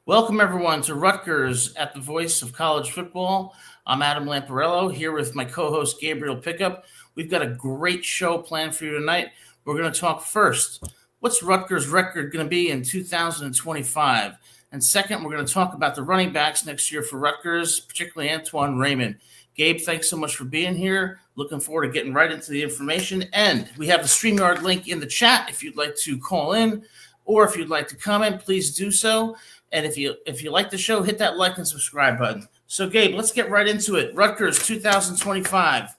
Welcome, everyone, to Rutgers at the Voice of College Football. I'm Adam Lamparello here with my co host Gabriel Pickup. We've got a great show planned for you tonight. We're going to talk first, what's Rutgers' record going to be in 2025? And second, we're going to talk about the running backs next year for Rutgers, particularly Antoine Raymond. Gabe, thanks so much for being here. Looking forward to getting right into the information. And we have the StreamYard link in the chat if you'd like to call in or if you'd like to comment, please do so. And if you like the show, hit that like and subscribe button. So, Gabe, let's get right into it. Rutgers 2025.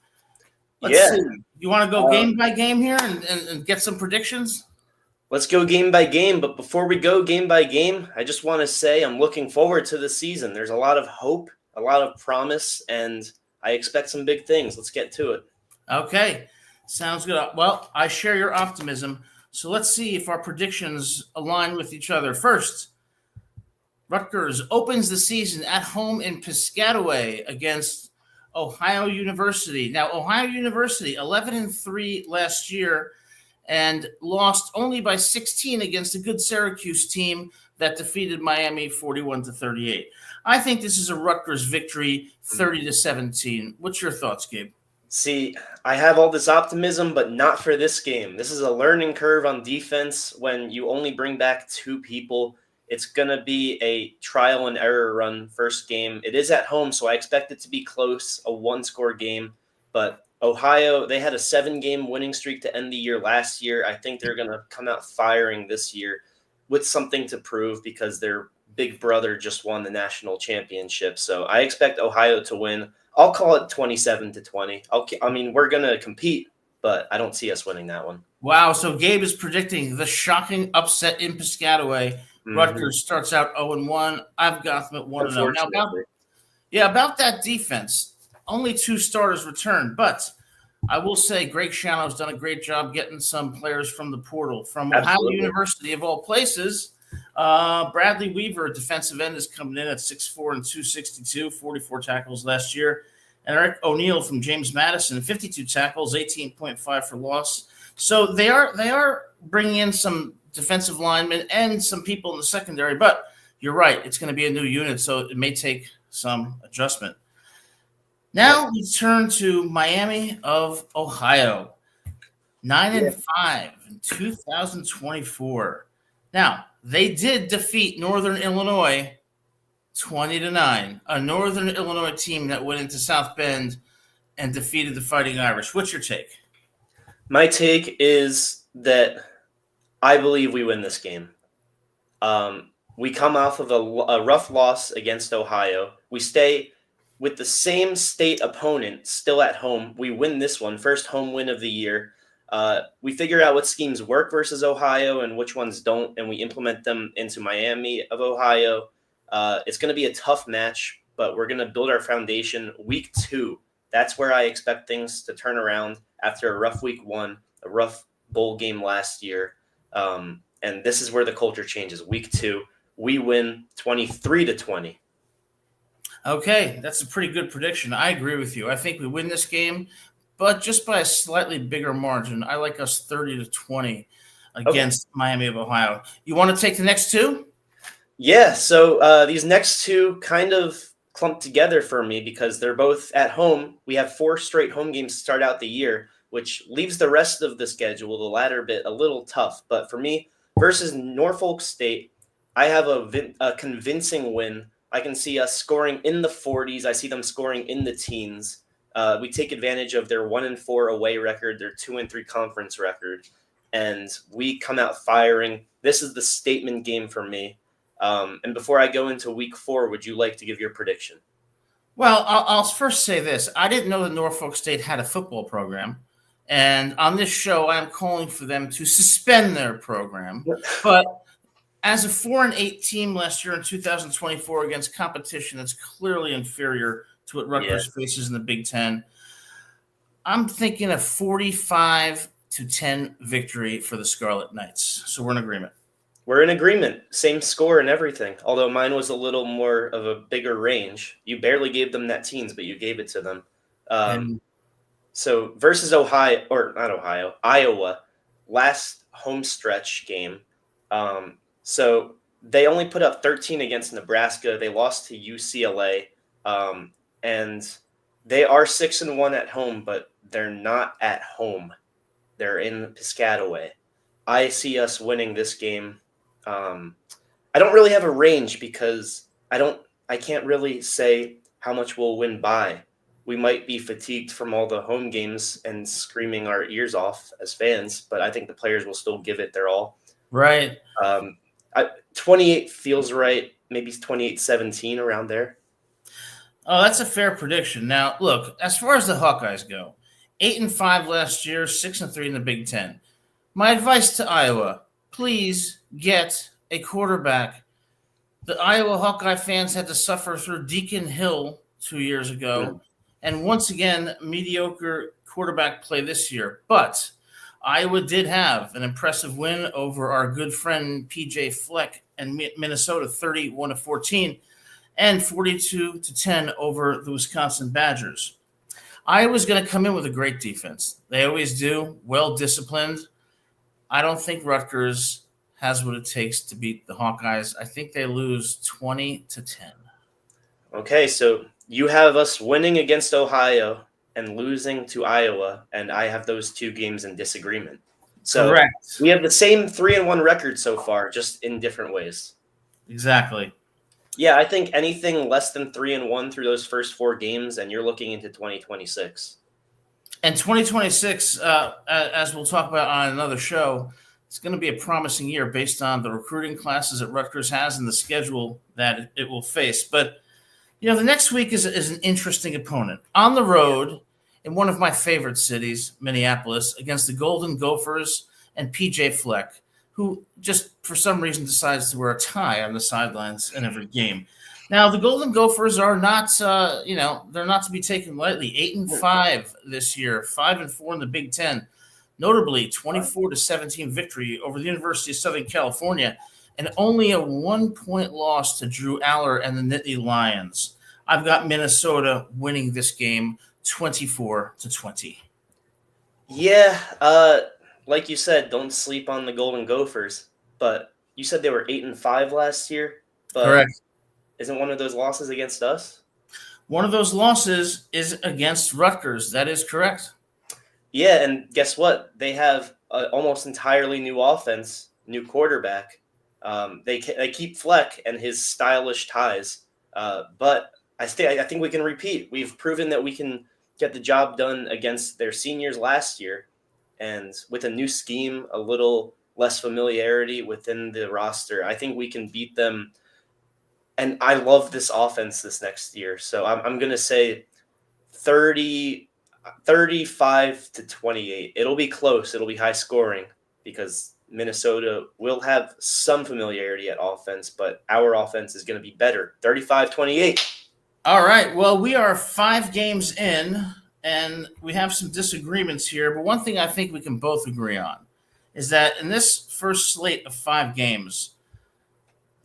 Let's see. You want to go game by game here and get some predictions? Let's go game by game. But before we go game by game, I just want to say I'm looking forward to the season. There's a lot of hope, a lot of promise, and I expect some big things. Let's get to it. Okay. Sounds good. Well, I share your optimism. So let's see if our predictions align with each other. First, Rutgers opens the season at home in Piscataway against Ohio University. Now, Ohio University, 11-3 last year, and lost only by 16 against a good Syracuse team that defeated Miami 41-38. I think this is a Rutgers victory, 30-17. What's your thoughts, Gabe? See, I have all this optimism, but not for this game. This is a learning curve on defense when you only bring back two people. It's going to be a trial and error run first game. It is at home, so I expect it to be close, a one-score game. But Ohio, they had a 7-game winning streak to end the year last year. I think they're going to come out firing this year with something to prove because their big brother just won the national championship. So I expect Ohio to win. I'll call it 27-20. I mean, we're going to compete, but I don't see us winning that one. Wow, so Gabe is predicting the shocking upset in Piscataway. Rutgers starts out 0-1. I've got them at 1-0. Now, about that defense, only 2 starters returned, but I will say Greg Shanno's done a great job getting some players from the portal. From Ohio University, of all places, Bradley Weaver, defensive end, is coming in at 6'4" and 262, 44 tackles last year. And Eric O'Neill from James Madison, 52 tackles, 18.5 for loss. So they are bringing in some defensive linemen and some people in the secondary, but you're right. It's going to be a new unit, so it may take some adjustment. Now we turn to Miami of Ohio, 9-5 in 2024. Now, they did defeat Northern Illinois 20-9, a Northern Illinois team that went into South Bend and defeated the Fighting Irish. What's your take? My take is that I believe we win this game. We come off of a rough loss against Ohio. We stay with the same state opponent still at home. We win this one, first home win of the year. We figure out what schemes work versus Ohio and which ones don't, and we implement them into Miami of Ohio. It's going to be a tough match, but we're going to build our foundation. Week 2, that's where I expect things to turn around after a rough week 1, a rough bowl game last year. And this is where the culture changes. Week 2, we win 23-20. Okay, that's a pretty good prediction. I agree with you. I think we win this game, but just by a slightly bigger margin. I like us 30-20 against Miami of Ohio. You want to take the next 2? Yeah, so these next 2 kind of clumped together for me because they're both at home. We have 4 straight home games to start out the year, which leaves the rest of the schedule, the latter bit, a little tough. But for me, versus Norfolk State, I have a convincing win. I can see us scoring in the 40s. I see them scoring in the teens. We take advantage of their 1-4 away record, their 2-3 conference record, and we come out firing. This is the statement game for me. And before I go into week 4, would you like to give your prediction? Well, I'll first say this. I didn't know that Norfolk State had a football program. And on this show, I'm calling for them to suspend their program. But as a 4-8 team last year in 2024 against competition that's clearly inferior to what Rutgers faces in the Big Ten, I'm thinking a 45-10 victory for the Scarlet Knights. So we're in agreement. We're in agreement. Same score and everything, although mine was a little more of a bigger range. You barely gave them that teens, but you gave it to them. So versus Iowa, last home stretch game. So they only put up 13 against Nebraska. They lost to UCLA, and they are 6-1 at home, but they're not at home. They're in Piscataway. I see us winning this game. I don't really have a range because I can't really say how much we'll win by. We might be fatigued from all the home games and screaming our ears off as fans, but I think the players will still give it their all. Right. 28 feels right. Maybe 28-17 around there. Oh, that's a fair prediction. Now, look, as far as the Hawkeyes go, 8-5 last year, 6-3 in the Big Ten. My advice to Iowa: please get a quarterback. The Iowa Hawkeye fans had to suffer through Deacon Hill 2 years ago, and once again, mediocre quarterback play this year. But Iowa did have an impressive win over our good friend PJ Fleck and Minnesota, 31-14, and 42-10 over the Wisconsin Badgers. Iowa's going to come in with a great defense. They always do, well disciplined. I don't think Rutgers has what it takes to beat the Hawkeyes. I think they lose 20-10. Okay, so you have us winning against Ohio and losing to Iowa, and I have those two games in disagreement. So correct. We have the same 3-1 record so far, just in different ways. Exactly. Yeah, I think anything less than 3-1 through those first 4 games, and you're looking into 2026. And 2026, as we'll talk about on another show, it's going to be a promising year based on the recruiting classes that Rutgers has and the schedule that it will face. But, the next week is an interesting opponent. On the road in one of my favorite cities, Minneapolis, against the Golden Gophers and PJ Fleck, who just for some reason decides to wear a tie on the sidelines in every game. Now, the Golden Gophers are not, they're not to be taken lightly. 8-5 this year, 5-4 in the Big Ten. Notably, 24-17 victory over the University of Southern California, and only a 1-point loss to Drew Aller and the Nittany Lions. I've got Minnesota winning this game 24-20. Yeah, like you said, don't sleep on the Golden Gophers. But you said they were 8-5 last year. But correct. Isn't one of those losses against us? One of those losses is against Rutgers. That is correct. Yeah, and guess what? They have an almost entirely new offense, new quarterback. They keep Fleck and his stylish ties, but I think we can repeat. We've proven that we can get the job done against their seniors last year, and with a new scheme, a little less familiarity within the roster, I think we can beat them. And I love this offense this next year, so I'm going to say 35-28. It'll be close. It'll be high scoring because Minnesota will have some familiarity at offense, but our offense is going to be better. 35-28. All right. Well, we are 5 games in, and we have some disagreements here. But one thing I think we can both agree on is that in this first slate of 5 games,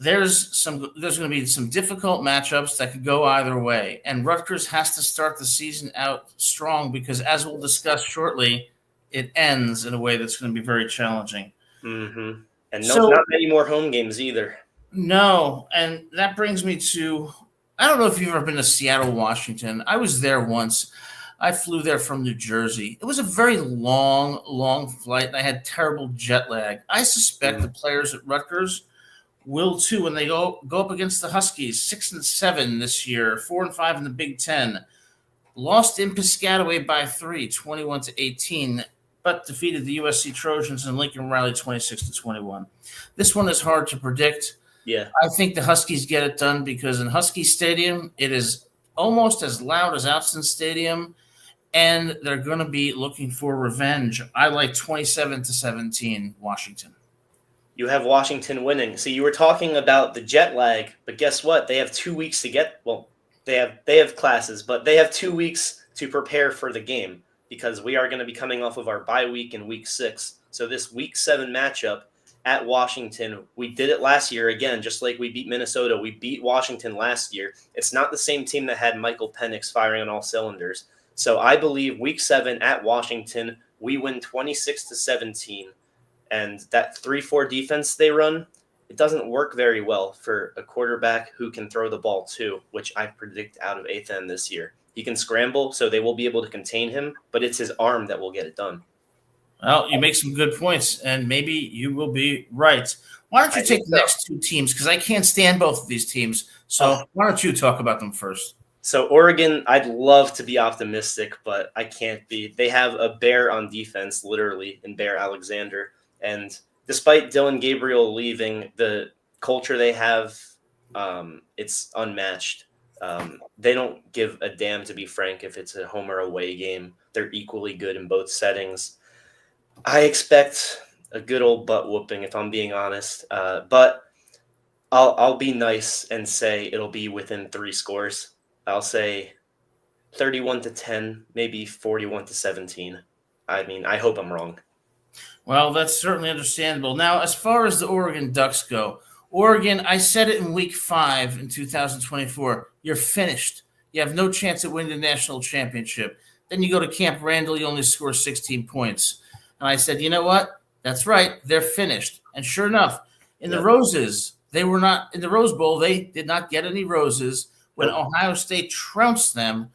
there's going to be some difficult matchups that could go either way. And Rutgers has to start the season out strong because, as we'll discuss shortly, it ends in a way that's going to be very challenging. Mm-hmm. And not many more home games either. No. And that brings me to, I don't know if you've ever been to Seattle, Washington. I was there once. I flew there from New Jersey. It was a very long flight, and I had terrible jet lag. I suspect the players at Rutgers will too when they go up against the Huskies. 6-7 this year, 4-5 in the Big Ten. Lost in Piscataway by 3, 21-18, but defeated the USC Trojans and Lincoln Riley 26-21. This one is hard to predict. Yeah, I think the Huskies get it done because in Husky Stadium it is almost as loud as Autzen Stadium, and they're going to be looking for revenge. I like 27-17 Washington. You have Washington winning. See, you were talking about the jet lag, but guess what? They have 2 weeks to get. Well, they have classes, but they have 2 weeks to prepare for the game because we are going to be coming off of our bye week in week 6. So this week 7 matchup at Washington, we did it last year again, just like we beat Minnesota. We beat Washington last year. It's not the same team that had Michael Penix firing on all cylinders. So I believe week 7 at Washington, we win 26-17. And that 3-4 defense they run, it doesn't work very well for a quarterback who can throw the ball too, which I predict out of Athan this year. He can scramble, so they will be able to contain him, but it's his arm that will get it done. Well, you make some good points, and maybe you will be right. Why don't you take the next two teams? Because I can't stand both of these teams. So why don't you talk about them first? So Oregon, I'd love to be optimistic, but I can't be. They have a bear on defense, literally, in Bear Alexander. And despite Dylan Gabriel leaving, the culture they have, it's unmatched. They don't give a damn, to be frank, if it's a home or away game. They're equally good in both settings. I expect a good old butt whooping, if I'm being honest. But I'll be nice and say it'll be within 3 scores. I'll say 31-10, maybe 41-17. I mean, I hope I'm wrong. Well, that's certainly understandable. Now, as far as the Oregon Ducks go, Oregon, I said it in week 5 in 2024, you're finished. You have no chance of winning the national championship. Then you go to Camp Randall, you only score 16 points. And I said, you know what? That's right. They're finished. And sure enough, in the Roses, they were not in the Rose Bowl. They did not get any roses when Ohio State trounced them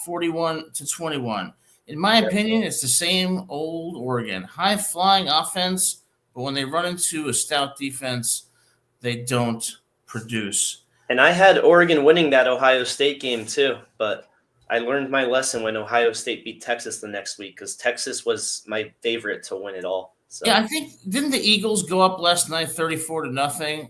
41-21. In my opinion, it's the same old Oregon. High-flying offense, but when they run into a stout defense, they don't produce. And I had Oregon winning that Ohio State game too, but I learned my lesson when Ohio State beat Texas the next week because Texas was my favorite to win it all. So. Yeah, I think didn't the Eagles go up last night 34-0?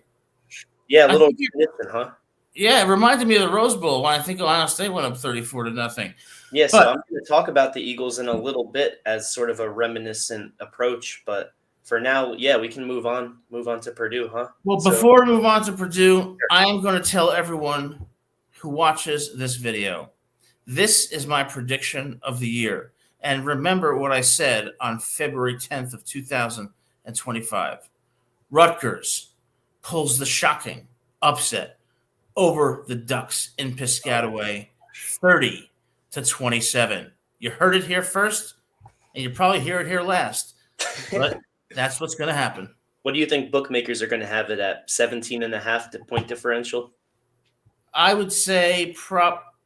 Yeah, a little different, huh? Yeah, it reminded me of the Rose Bowl when I think Ohio State went up 34-0. Yeah, so I'm going to talk about the Eagles in a little bit as sort of a reminiscent approach, but for now, yeah, we can move on to Purdue, huh? Well, before we move on to Purdue, I am going to tell everyone who watches this video, this is my prediction of the year. And remember what I said on February 10th of 2025. Rutgers pulls the shocking upset over the Ducks in Piscataway, 30-27. You heard it here first, and you probably hear it here last. But that's what's going to happen. What do you think bookmakers are going to have it at? 17.5 point differential? I would say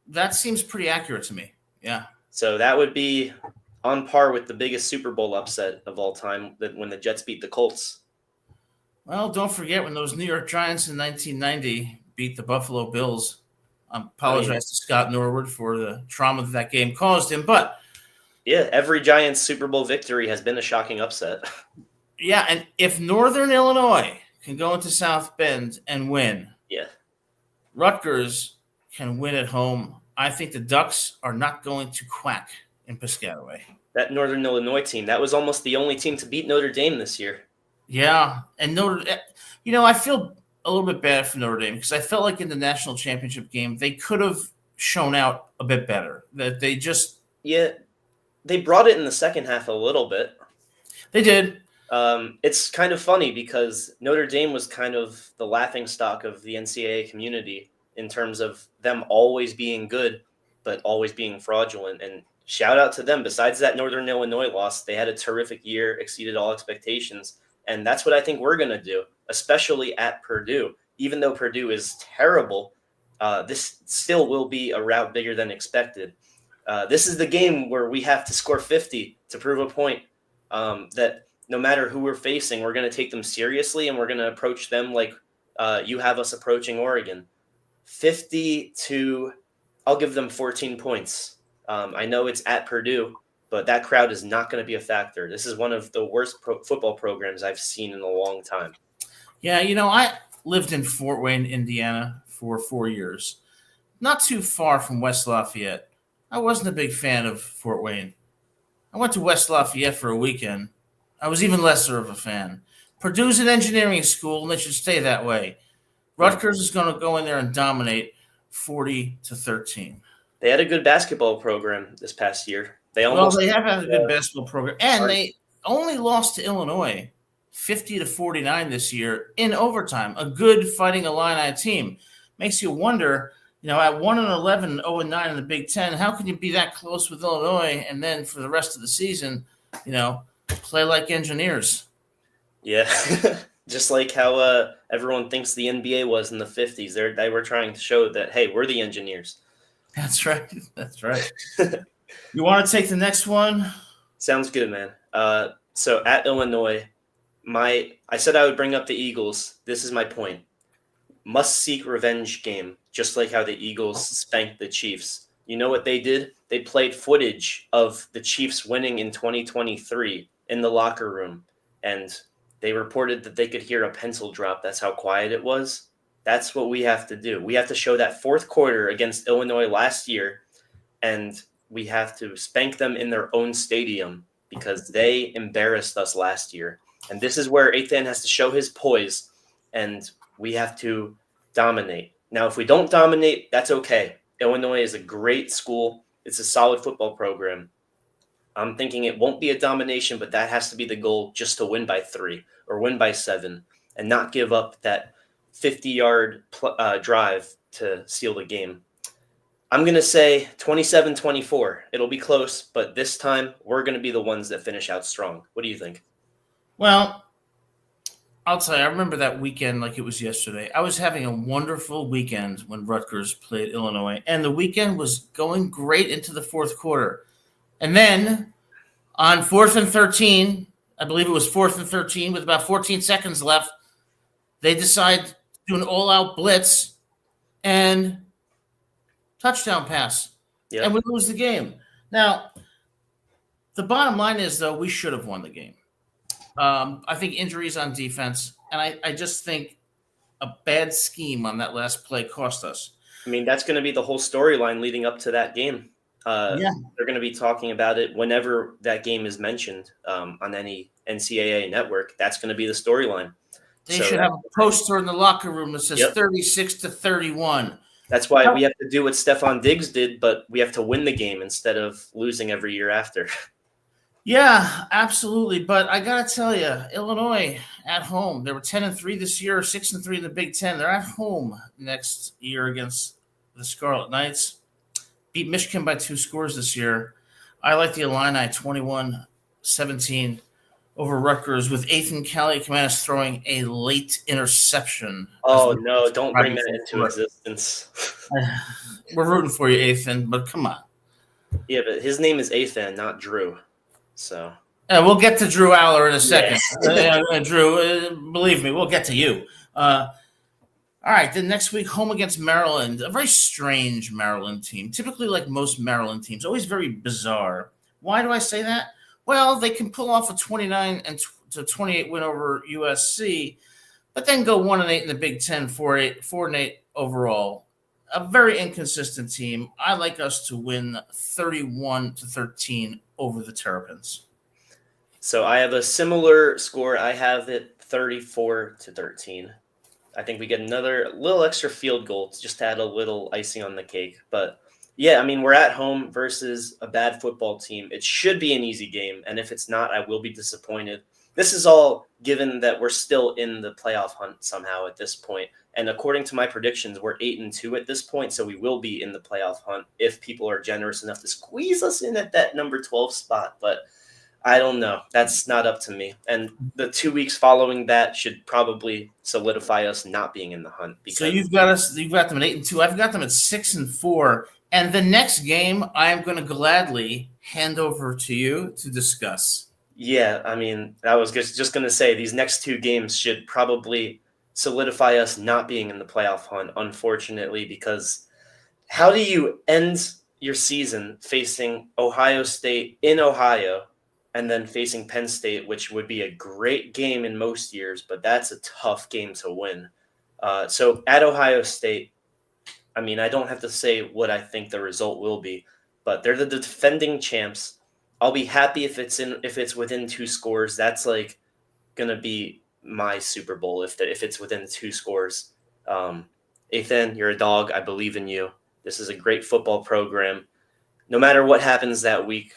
that seems pretty accurate to me. Yeah. So that would be on par with the biggest Super Bowl upset of all time, when the Jets beat the Colts. Well, don't forget when those New York Giants in 1990 beat the Buffalo Bills. I apologize to Scott Norwood for the trauma that game caused him, but yeah, every Giants Super Bowl victory has been a shocking upset. Yeah, and if Northern Illinois can go into South Bend and win, Rutgers can win at home. I think the Ducks are not going to quack in Piscataway. That Northern Illinois team, that was almost the only team to beat Notre Dame this year. Yeah, and I feel a little bit bad for Notre Dame because I felt like in the national championship game they could have shown out a bit better. That they just they brought it in the second half a little bit. They did. It's kind of funny because Notre Dame was kind of the laughingstock of the NCAA community in terms of them always being good, but always being fraudulent. And shout out to them. Besides that Northern Illinois loss, they had a terrific year, exceeded all expectations. And that's what I think we're going to do, especially at Purdue. Even though Purdue is terrible, this still will be a rout bigger than expected. This is the game where we have to score 50 to prove a point that no matter who we're facing, we're going to take them seriously and we're going to approach them like you have us approaching Oregon. 50 I'll give them 14 points. I know it's at Purdue, but that crowd is not going to be a factor. This is one of the worst football programs I've seen in a long time. Yeah, I lived in Fort Wayne, Indiana for 4 years. Not too far from West Lafayette. I wasn't a big fan of Fort Wayne. I went to West Lafayette for a weekend. I was even lesser of a fan. Purdue's an engineering school, and they should stay that way. Rutgers is going to go in there and dominate 40-13. They had a good basketball program this past year. They have had a good basketball program, and they only lost to Illinois 50-49 this year in overtime. A good Fighting Illini team. Makes you wonder, at 1-11, 0-9 in the Big Ten, how can you be that close with Illinois and then for the rest of the season, play like engineers? Yeah. Just like how everyone thinks the NBA was in the 50s. They were trying to show that, hey, we're the engineers. That's right. That's right. You want to take the next one? Sounds good, man. So at Illinois, I said I would bring up the Eagles. This is my point. Must seek revenge game, just like how the Eagles spanked the Chiefs. You know what they did? They played footage of the Chiefs winning in 2023 in the locker room, and they reported that they could hear a pencil drop. That's how quiet it was. That's what we have to do. We have to show that fourth quarter against Illinois last year, and we have to spank them in their own stadium because they embarrassed us last year. And this is where Ethan has to show his poise, and we have to dominate. Now, if we don't dominate, that's okay. Illinois is a great school. It's a solid football program. I'm thinking it won't be a domination, but that has to be the goal, just to win by 3 or win by 7 and not give up that 50-yard drive to seal the game. I'm going to say 27-24. It'll be close, but this time we're going to be the ones that finish out strong. What do you think? Well, I'll tell you, I remember that weekend like it was yesterday. I was having a wonderful weekend when Rutgers played Illinois, and the weekend was going great into the fourth quarter. And then on 4th and 13, I believe it was 4th and 13 with about 14 seconds left, they decide to do an all-out blitz and touchdown pass. Yep. And we lose the game. Now, the bottom line is, though, we should have won the game. I think injuries on defense, and I just think a bad scheme on that last play cost us. I mean, that's going to be the whole storyline leading up to that game. They're going to be talking about it whenever that game is mentioned on any NCAA network. That's going to be the storyline. They should have a poster in the locker room that says 36-31. That's why we have to do what Stephon Diggs did, but we have to win the game instead of losing every year after. Yeah, absolutely. But I got to tell you, Illinois at home, they were 10-3 this year, 6-3 in the Big Ten. They're at home next year against the Scarlet Knights. Beat Michigan by 2 scores this year. I like the Illini 21-17 over Rutgers with Ethan Kaliakmanis throwing a late interception. Oh, no, don't bring that into existence. We're rooting for you, Ethan, but come on. Yeah, but his name is Ethan, not Drew. So we'll get to Drew Aller in a second. Drew, believe me, we'll get to you. All right, then next week, home against Maryland, a very strange Maryland team. Typically, like most Maryland teams, always very bizarre. Why do I say that? Well, they can pull off a 29-28 win over USC, but then go 1-8 in the Big Ten, 4-8 overall. A very inconsistent team. I like us to win 31-13 over the Terrapins. So I have a similar score. I have it 34-13. I think we get another little extra field goal to just add a little icing on the cake. But yeah, I mean, we're at home versus a bad football team. It should be an easy game. And if it's not, I will be disappointed. This is all given that we're still in the playoff hunt somehow at this point. And according to my predictions, we're 8-2 at this point. So we will be in the playoff hunt if people are generous enough to squeeze us in at that number 12 spot. But I don't know. That's not up to me. And the 2 weeks following that should probably solidify us not being in the hunt. So you've got them at 8-2. I've got them at 6-4. And the next game, I am going to gladly hand over to you to discuss. Yeah, I mean, I was just going to say these next 2 games should probably solidify us not being in the playoff hunt, unfortunately, because how do you end your season facing Ohio State in Ohio and then facing Penn State, which would be a great game in most years, but that's a tough game to win. So at Ohio State, I mean, I don't have to say what I think the result will be, but they're the defending champs. I'll be happy if it's within 2 scores. That's like gonna be my Super Bowl if it's within 2 scores. Ethan, you're a dog. I believe in you. This is a great football program. No matter what happens that week,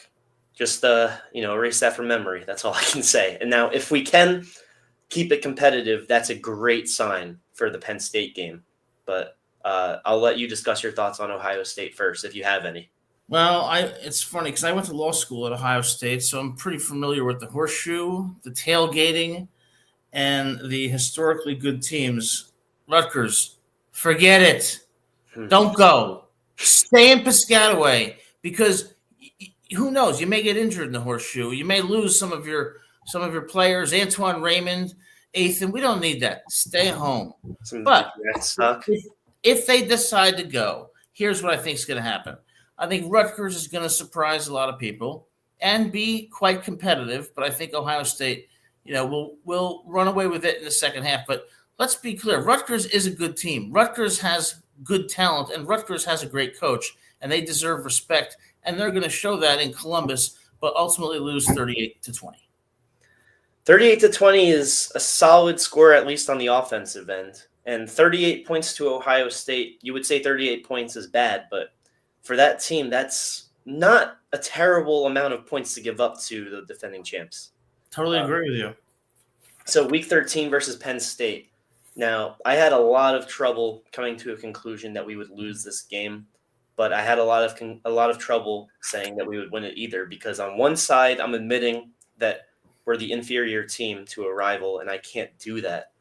just erase that from memory. That's all I can say. And now, if we can keep it competitive, that's a great sign for the Penn State game. But I'll let you discuss your thoughts on Ohio State first, if you have any. Well, it's funny because I went to law school at Ohio State, so I'm pretty familiar with the horseshoe, the tailgating, and the historically good teams, Rutgers, forget it. Hmm. Don't go. Stay in Piscataway because who knows? You may get injured in the horseshoe. You may lose some of your players. Antoine Raymond, Ethan. We don't need that. Stay home. But if they decide to go, here's what I think is going to happen. I think Rutgers is going to surprise a lot of people and be quite competitive. But I think Ohio State, will run away with it in the second half. But let's be clear. Rutgers is a good team. Rutgers has good talent, and Rutgers has a great coach, and they deserve respect. And they're going to show that in Columbus, but ultimately lose 38-20. 38-20 is a solid score, at least on the offensive end. And 38 points to Ohio State, you would say 38 points is bad, but for that team, that's not a terrible amount of points to give up to the defending champs. Totally agree with you. So week 13 versus Penn State. Now, I had a lot of trouble coming to a conclusion that we would lose this game, but I had a lot of trouble saying that we would win it either, because on one side, I'm admitting that we're the inferior team to a rival, and I can't do that.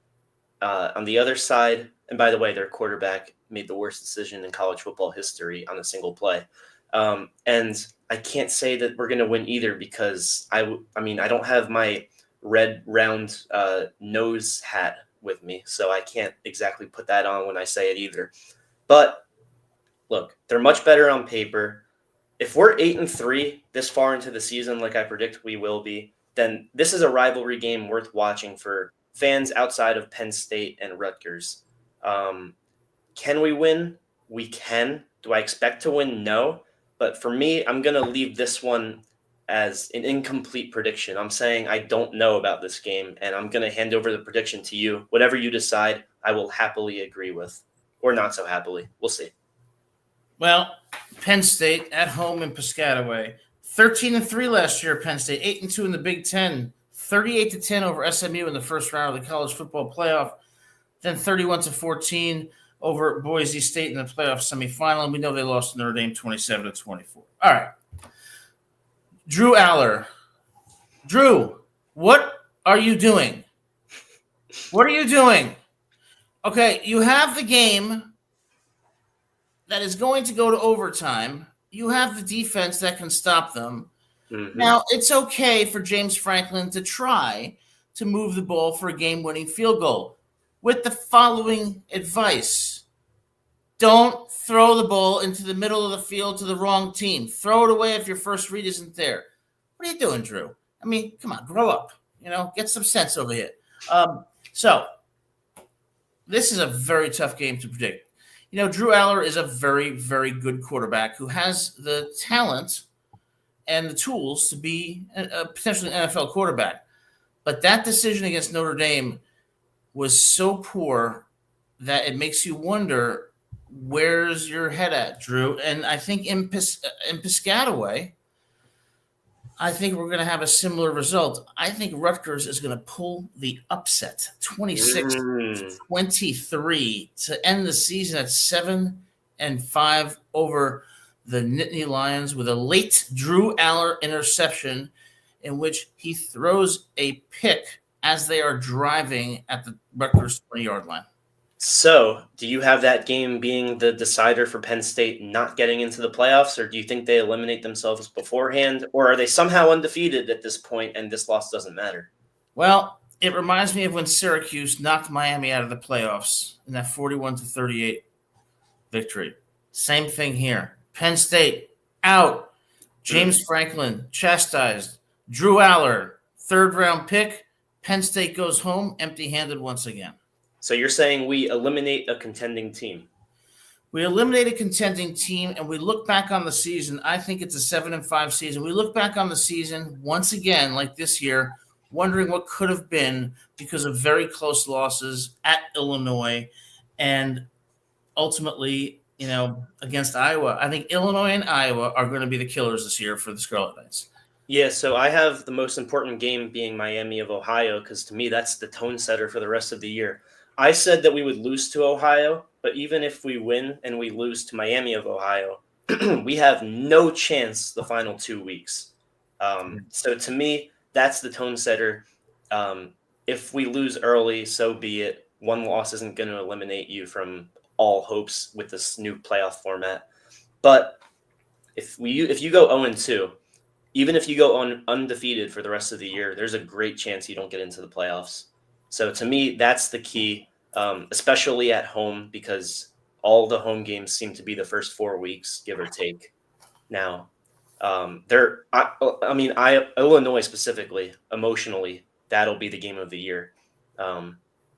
On the other side, and by the way, their quarterback made the worst decision in college football history on a single play. And I can't say that we're going to win either, because I don't have my red round nose hat with me, so I can't exactly put that on when I say it either. But look, they're much better on paper. If we're 8-3 this far into the season, like I predict we will be, then this is a rivalry game worth watching for fans outside of Penn State and Rutgers. Can we win? We can. Do I expect to win? No. But for me, I'm going to leave this one as an incomplete prediction. I'm saying I don't know about this game, and I'm going to hand over the prediction to you. Whatever you decide, I will happily agree with, or not so happily. We'll see. Well, Penn State at home in Piscataway. 13-3 last year, Penn State. 8-2 in the Big Ten. 38-10 over SMU in the first round of the college football playoff. Then 31-14 over Boise State in the playoff semifinal. And we know they lost to Notre Dame 27-24. All right. Drew Aller. Drew, what are you doing? What are you doing? Okay, you have the game that is going to go to overtime. You have the defense that can stop them. Mm-hmm. Now, it's okay for James Franklin to try to move the ball for a game-winning field goal with the following advice. Don't throw the ball into the middle of the field to the wrong team. Throw it away if your first read isn't there. What are you doing, Drew? I mean, come on, grow up. Get some sense over here. So this is a very tough game to predict. Drew Aller is a very, very good quarterback who has the talent and the tools to be potentially an NFL quarterback. But that decision against Notre Dame was so poor that it makes you wonder, where's your head at, Drew? And I think in Piscataway, I think we're going to have a similar result. I think Rutgers is going to pull the upset, 26-23, to end the season at 7-5 over the Nittany Lions with a late Drew Aller interception in which he throws a pick as they are driving at the Rutgers 20-yard line. So, do you have that game being the decider for Penn State not getting into the playoffs, or do you think they eliminate themselves beforehand, or are they somehow undefeated at this point and this loss doesn't matter? Well, it reminds me of when Syracuse knocked Miami out of the playoffs in that 41-38 victory. Same thing here. Penn State out. James Franklin chastised. Drew Aller, third-round pick. Penn State goes home empty-handed once again. So you're saying we eliminate a contending team? We eliminate a contending team, and we look back on the season. I think it's a 7-5 season. We look back on the season once again, like this year, wondering what could have been because of very close losses at Illinois and ultimately, against Iowa. I think Illinois and Iowa are going to be the killers this year for the Scarlet Knights. Yeah, so I have the most important game being Miami of Ohio, because to me that's the tone setter for the rest of the year. I said that we would lose to Ohio, but even if we win and we lose to Miami of Ohio, we have no chance the final 2 weeks. So to me, that's the tone setter. if we lose early, so be it. One loss isn't going to eliminate you from all hopes with this new playoff format. But if you go 0-2, even if you go undefeated for the rest of the year, there's a great chance you don't get into the playoffs. So to me, that's the key, especially at home, because all the home games seem to be the first 4 weeks, give or take. Now, Illinois specifically, emotionally, that'll be the game of the year.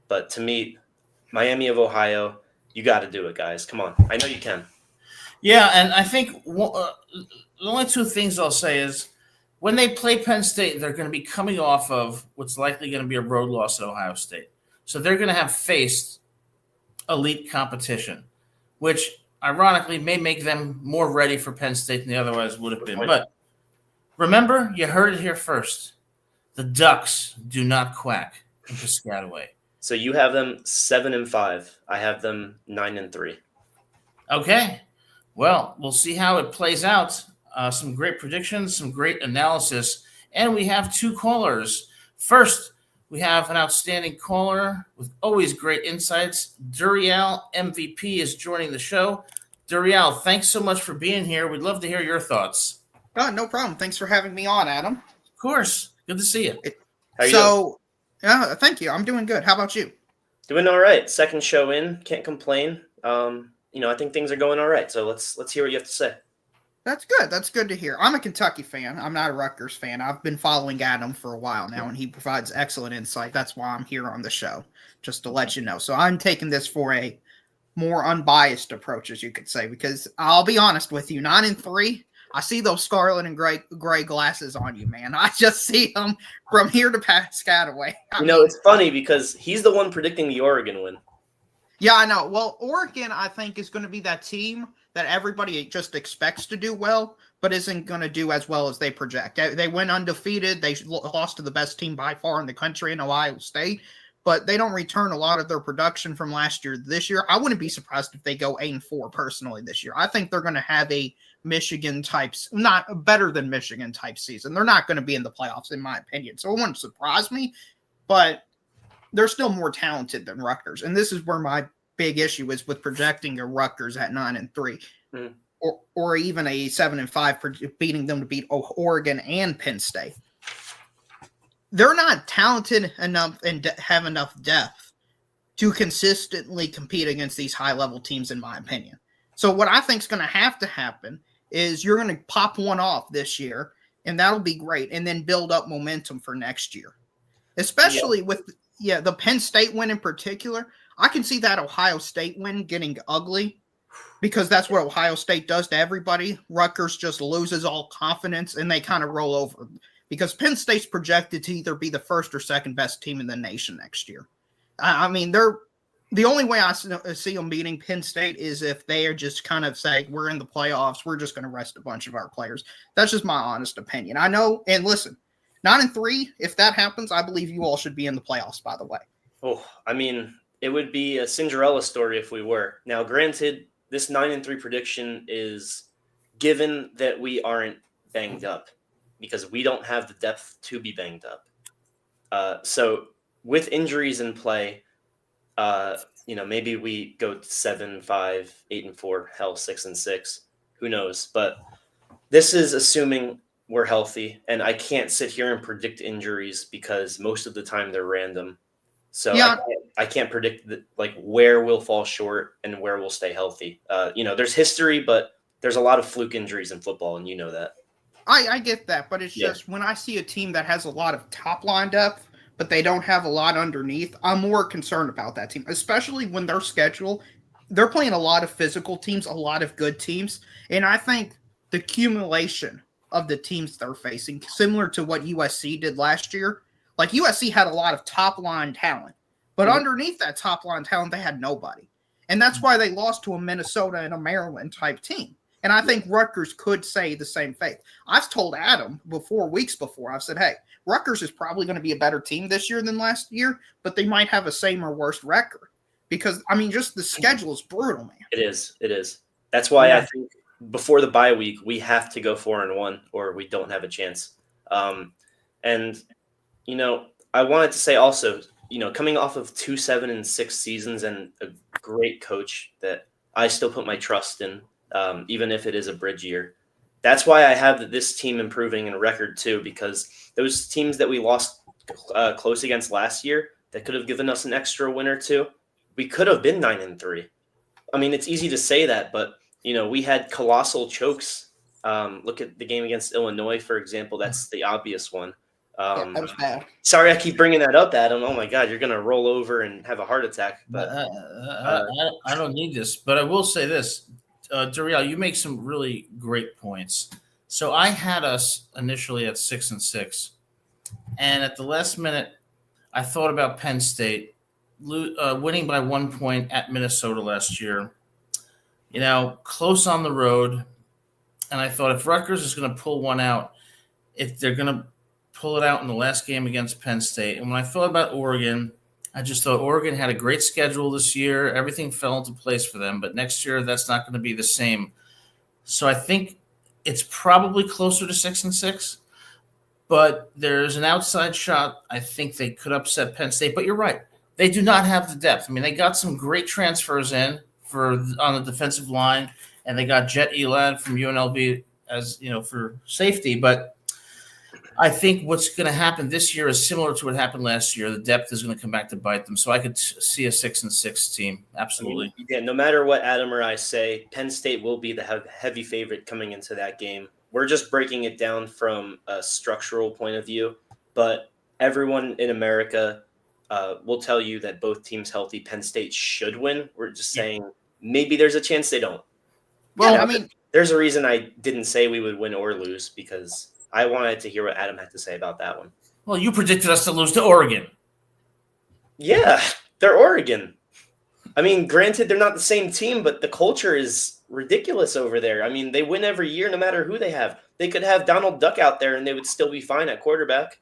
But to me, Miami of Ohio, you got to do it, guys. Come on, I know you can. Yeah, and I think the only two things I'll say is when they play Penn State, they're going to be coming off of what's likely going to be a road loss at Ohio State. So they're going to have faced elite competition, which ironically may make them more ready for Penn State than they otherwise would have been. But remember, you heard it here first. The Ducks do not quack in Piscataway. So you have them 7-5. I have them 9-3. Okay. Well, we'll see how it plays out. Some great predictions, some great analysis, and we have two callers. First, we have an outstanding caller with always great insights. Duriel MVP is joining the show. Duriel, thanks so much for being here. We'd love to hear your thoughts. No problem. Thanks for having me on, Adam. Of course. Good to see you. How are you doing? Yeah, thank you. I'm doing good. How about you? Doing all right. Second show in. Can't complain. I think things are going all right. So let's hear what you have to say. That's good. That's good to hear. I'm a Kentucky fan. I'm not a Rutgers fan. I've been following Adam for a while now, and he provides excellent insight. That's why I'm here on the show, just to let you know. So I'm taking this for a more unbiased approach, as you could say, because I'll be honest with you, 9-3, I see those scarlet and gray glasses on you, man. I just see them from here to Piscataway. It's funny because he's the one predicting the Oregon win. Yeah, I know. Well, Oregon, I think, is going to be that team that everybody just expects to do well, but isn't going to do as well as they project. They went undefeated. They lost to the best team by far in the country in Ohio State, but they don't return a lot of their production from last year this year. I wouldn't be surprised if they go 8-4 personally this year. I think they're going to have a Michigan types, not better than Michigan type season. They're not going to be in the playoffs, in my opinion. So it wouldn't surprise me, but they're still more talented than Rutgers. And this is where my big issue is with projecting a Rutgers at 9-3 or even a 7-5, beating them to beat Oregon and Penn State. They're not talented enough and have enough depth to consistently compete against these high-level teams, in my opinion. So what I think is going to happen is you're going to pop one off this year, and that'll be great, and then build up momentum for next year. Especially with the Penn State win in particular. I can see that Ohio State win getting ugly because that's what Ohio State does to everybody. Rutgers just loses all confidence, and they kind of roll over because Penn State's projected to either be the first or second best team in the nation next year. I mean, they're the only way I see them beating Penn State is if they are just kind of saying, we're in the playoffs, we're just going to rest a bunch of our players. That's just my honest opinion. I know, and listen, 9-3, if that happens, I believe you all should be in the playoffs, by the way. Oh, I mean, it would be a Cinderella story if we were. Now, granted, this 9-3 prediction is given that we aren't banged up because we don't have the depth to be banged up. So with injuries in play, maybe we go 7-5, 8-4, hell, 6-6. Who knows? But this is assuming we're healthy, and I can't sit here and predict injuries because most of the time they're random. So I can't predict where we'll fall short and where we'll stay healthy. There's history, but there's a lot of fluke injuries in football, and you know that. I get that, but it's just when I see a team that has a lot of top line depth, but they don't have a lot underneath, I'm more concerned about that team, especially when their schedule, they're playing a lot of physical teams, a lot of good teams, and I think the accumulation of the teams they're facing, similar to what USC did last year, like USC had a lot of top-line talent, but underneath that top-line talent, they had nobody. And that's why they lost to a Minnesota and a Maryland-type team. And I think Rutgers could say the same thing. I've told Adam weeks before, I've said, hey, Rutgers is probably going to be a better team this year than last year, but they might have a same or worse record. Because, I mean, just the schedule is brutal, man. It is. That's why I think before the bye week, we have to go 4-1 or we don't have a chance. I wanted to say also, coming off of 2-7-6 seasons and a great coach that I still put my trust in, even if it is a bridge year. That's why I have this team improving in record too, because those teams that we lost close against last year that could have given us an extra win or two, we could have been 9-3. I mean, it's easy to say that, but we had colossal chokes. Look at the game against Illinois, for example. That's the obvious one. Yeah, that was bad. Sorry, I keep bringing that up, Adam. Oh my God, you're gonna roll over and have a heart attack. But I don't need this, but I will say this, Duriel, you make some really great points. So I had us initially at 6-6, and at the last minute, I thought about Penn State winning by 1 point at Minnesota last year. Close on the road, and I thought if Rutgers is going to pull one out, if they're going to pull it out in the last game against Penn State. And when I thought about Oregon, I just thought Oregon had a great schedule this year. Everything fell into place for them, but next year that's not going to be the same. So I think it's probably closer to 6-6, but there's an outside shot. I think they could upset Penn State, but you're right. They do not have the depth. I mean, they got some great transfers in on the defensive line, and they got Jet Elad from UNLV as for safety, but I think what's going to happen this year is similar to what happened last year. The depth is going to come back to bite them. So I could see a 6-6 team. Absolutely. No matter what Adam or I say, Penn State will be the heavy favorite coming into that game. We're just breaking it down from a structural point of view, but everyone in America will tell you that both teams healthy, Penn State should win. We're just saying maybe there's a chance they don't. Well, there's a reason I didn't say we would win or lose, because I wanted to hear what Adam had to say about that one. Well, you predicted us to lose to Oregon. Yeah, they're Oregon. I mean, granted, they're not the same team, but the culture is ridiculous over there. I mean, they win every year no matter who they have. They could have Donald Duck out there and they would still be fine at quarterback.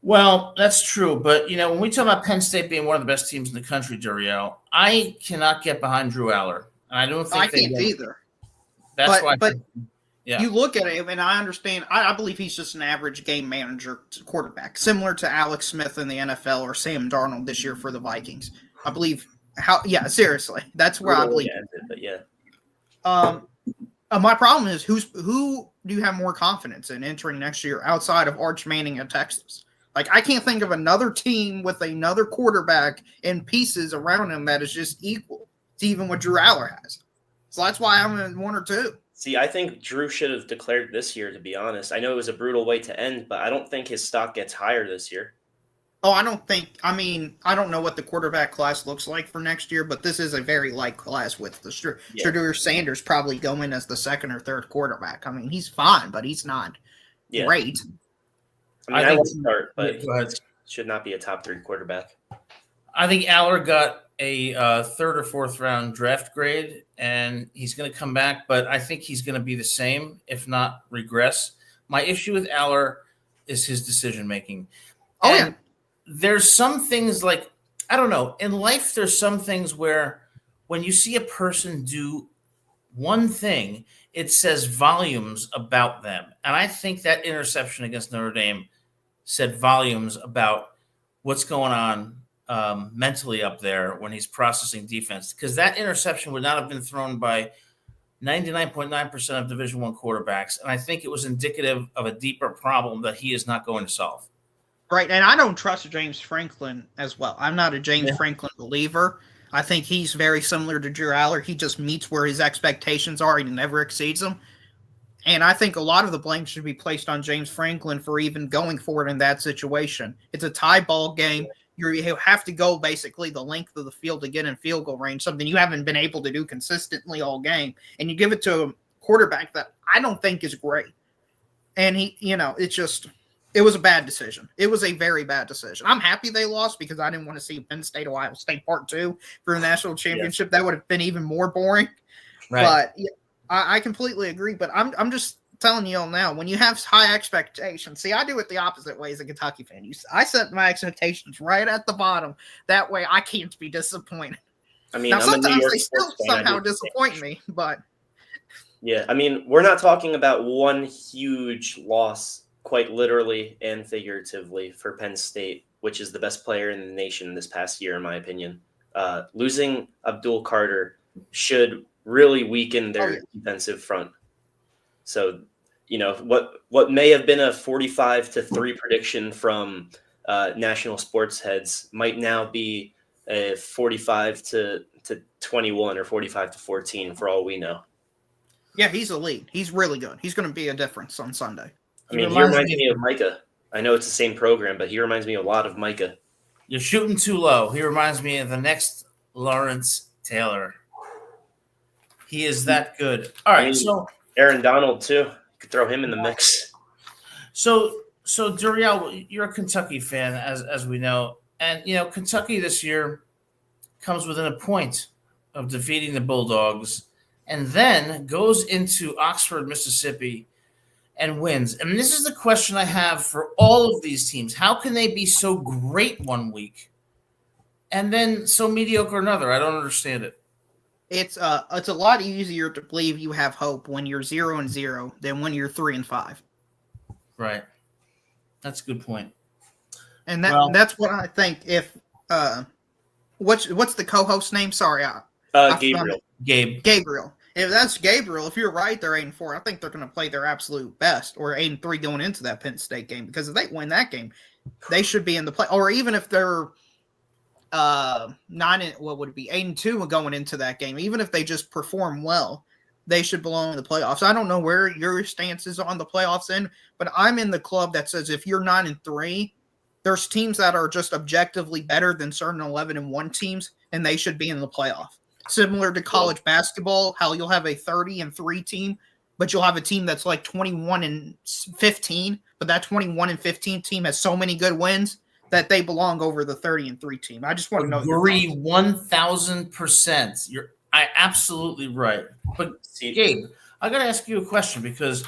Well, that's true. But, when we talk about Penn State being one of the best teams in the country, Duriel, I cannot get behind Drew Aller. And I don't think I can't either. That's why. But you look at him, and I understand. I believe he's just an average game manager quarterback, similar to Alex Smith in the NFL or Sam Darnold this year for the Vikings. I believe. Seriously, that's where I believe. But yeah. My problem is who do you have more confidence in entering next year outside of Arch Manning at Texas? Like, I can't think of another team with another quarterback and pieces around him that is just equal to even what Drew Aller has. So that's why I'm in 1 or 2. See, I think Drew should have declared this year, to be honest. I know it was a brutal way to end, but I don't think his stock gets higher this year. Oh, I don't know what the quarterback class looks like for next year, but this is a very light class with the Shedeur Sanders probably going as the second or third quarterback. I mean, he's fine, but he's not great. I will start, but it should not be a top 3 quarterback. I think Aller got a third or fourth round draft grade, and he's going to come back, but I think he's going to be the same, if not regress. My issue with Aller is his decision making. There's some things like, I don't know, in life there's some things where when you see a person do one thing, it says volumes about them. And I think that interception against Notre Dame said volumes about what's going on mentally up there when he's processing defense, because that interception would not have been thrown by 99.9% of Division I quarterbacks. And I think it was indicative of a deeper problem that he is not going to solve. Right. And I don't trust James Franklin as well. I'm not a James Franklin believer. I think he's very similar to Drew Aller. He just meets where his expectations are. He never exceeds them. And I think a lot of the blame should be placed on James Franklin for even going forward in that situation. It's a tie ball game. You have to go basically the length of the field to get in field goal range, something you haven't been able to do consistently all game. And you give it to a quarterback that I don't think is great. And it was a bad decision. It was a very bad decision. I'm happy they lost because I didn't want to see Penn State, Ohio State Part 2 for a national championship. That would have been even more boring. Right. But I completely agree. But I'm just telling you all now, when you have high expectations, see, I do it the opposite way as a Kentucky fan. I set my expectations right at the bottom. That way I can't be disappointed. I mean, now, sometimes they still somehow disappoint me, but. Yeah, I mean, we're not talking about one huge loss, quite literally and figuratively, for Penn State which is the best player in the nation this past year, in my opinion. Losing Abdul Carter should really weaken their defensive front. So, what may have been a 45-3 prediction from national sports heads might now be a 45-21 or 45-14 for all we know. Yeah, he's elite. He's really good. He's going to be a difference on Sunday. He reminds me of Micah. I know it's the same program, but he reminds me a lot of Micah. You're shooting too low. He reminds me of the next Lawrence Taylor. He is that good. All right, so Aaron Donald too. You could throw him in the mix. So Duriel, you're a Kentucky fan, as we know, and Kentucky this year comes within a point of defeating the Bulldogs, and then goes into Oxford, Mississippi, and wins. And this is the question I have for all of these teams: how can they be so great one week and then so mediocre another? I don't understand it. It's a lot easier to believe you have hope when you're 0-0 than when you're 3-5. Right. That's a good point. And that's what I think. If what's the co-host name? Sorry, Gabriel. Gabriel. If that's Gabriel, if you're right, they're 8-4. I think they're going to play their absolute best, or 8-3 going into that Penn State game. Because if they win that game, they should be in the play. Or even if they're 8-2 going into that game, even if they just perform well, they should belong in the playoffs. I don't know where your stance is on the playoffs but I'm in the club that says if you're 9-3, there's teams that are just objectively better than certain 11-1 teams, and they should be in the playoff. Similar to college basketball, how you'll have a 30-3 team, but you'll have a team that's like 21-15, but that 21-15 team has so many good wins that they belong over the 30-3 team. I just want to know. Agree 1,000%. You're absolutely right. But Gabe, I got to ask you a question because.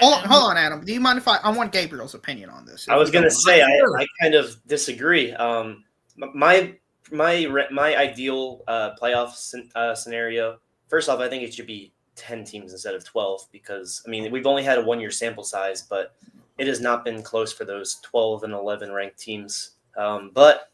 Hold on, Adam. Do you mind if I want Gabriel's opinion on this? I was going to say I kind of disagree. My ideal playoff scenario. First off, I think it should be 10 teams instead of 12 because we've only had a 1-year sample size, but it has not been close for those 12 and 11 ranked teams. But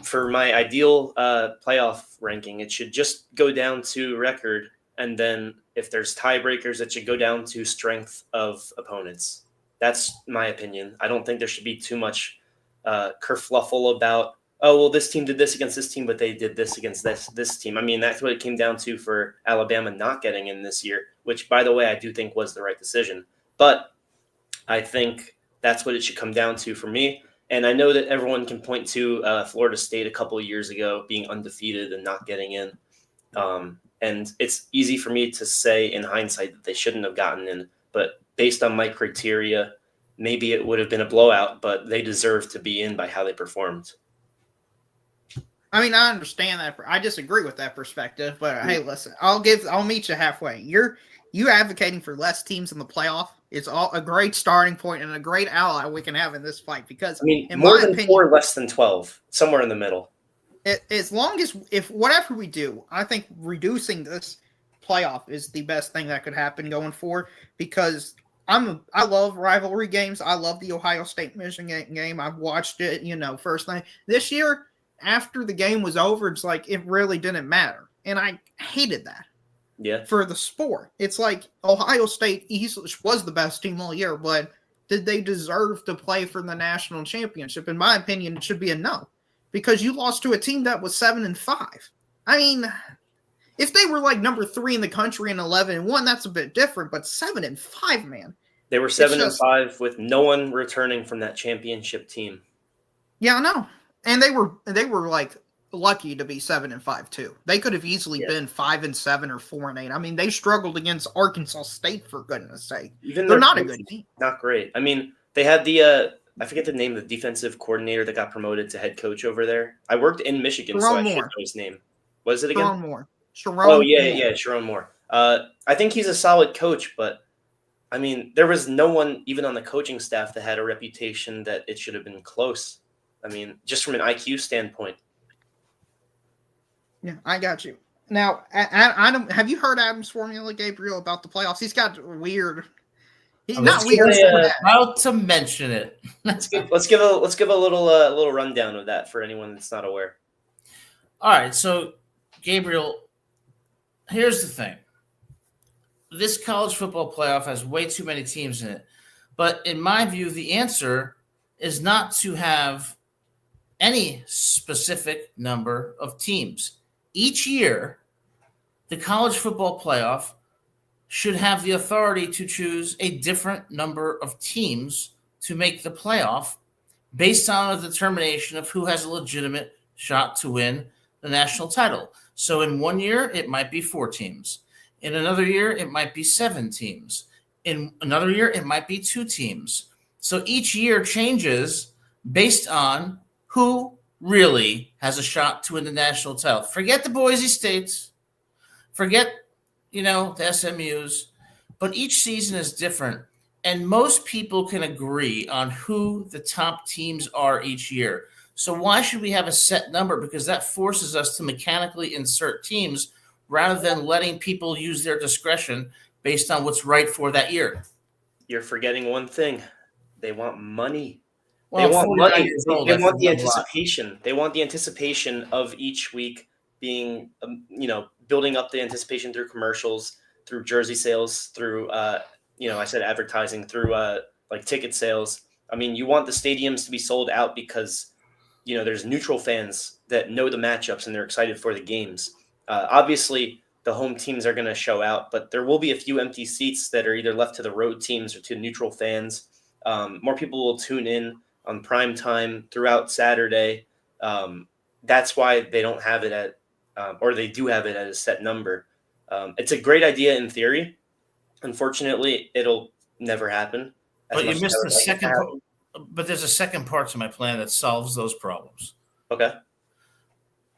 for my ideal playoff ranking, it should just go down to record. And then if there's tiebreakers, it should go down to strength of opponents. That's my opinion. I don't think there should be too much kerfluffle about, this team did this against this team, but they did this against this team. That's what it came down to for Alabama not getting in this year, which, by the way, I do think was the right decision. But I think that's what it should come down to for me. And I know that everyone can point to Florida State a couple of years ago being undefeated and not getting in. And it's easy for me to say in hindsight that they shouldn't have gotten in. But based on my criteria, maybe it would have been a blowout, but they deserve to be in by how they performed. I understand that. I disagree with that perspective, but hey, listen, I'll meet you halfway. You advocating for less teams in the playoff. It's all a great starting point and a great ally we can have in this fight because in more my than opinion, 4, less than 12, somewhere in the middle. As long as if whatever we do, I think reducing this playoff is the best thing that could happen going forward because I love rivalry games. I love the Ohio State Michigan game. I've watched it, first night. This year, after the game was over, it's like it really didn't matter. And I hated that. Yeah. For the sport. It's like Ohio State was the best team all year, but did they deserve to play for the national championship? In my opinion, it should be a no. Because you lost to a team that was 7-5. If they were like number 3 in the country and 11-1, that's a bit different. But 7-5, man. They were 7-5 with no one returning from that championship team. Yeah, I know. And they were like lucky to be 7-5 too. They could have easily been 5-7 or 4-8. They struggled against Arkansas State for goodness sake. They're not a good team. Not great. They had the. I forget the name of the defensive coordinator that got promoted to head coach over there. I worked in Michigan, so I should know his name. What is it again? Sharon Moore. Sharon Moore. I think he's a solid coach, but there was no one even on the coaching staff that had a reputation that it should have been close. Just from an IQ standpoint. Yeah, I got you. Now, Adam, have you heard Adam's formula, Gabriel, about the playoffs? He's got weird. Not weird. About to mention it. let's give a little rundown of that for anyone that's not aware. All right, so Gabriel, here's the thing. This college football playoff has way too many teams in it. But in my view, the answer is not to have any specific number of teams. Each year, the college football playoff should have the authority to choose a different number of teams to make the playoff based on a determination of who has a legitimate shot to win the national title. So in one year, it might be 4 teams. In another year, it might be 7 teams. In another year, it might be 2 teams. So each year changes based on who really has a shot to win the national title. Forget the Boise States. Forget, the SMUs. But each season is different. And most people can agree on who the top teams are each year. So why should we have a set number? Because that forces us to mechanically insert teams rather than letting people use their discretion based on what's right for that year. You're forgetting one thing. They want money. Well, they want money. They want the anticipation. They want the anticipation of each week being, building up the anticipation through commercials, through jersey sales, through, I said advertising, through ticket sales. I mean, you want the stadiums to be sold out because, there's neutral fans that know the matchups and they're excited for the games. Obviously, the home teams are going to show out, but there will be a few empty seats that are either left to the road teams or to neutral fans. More people will tune in on prime time throughout Saturday. That's why they don't have it at, or they do have it at a set number. It's a great idea in theory. Unfortunately, it'll never happen. But you missed the second part. But there's a second part to my plan that solves those problems. Okay.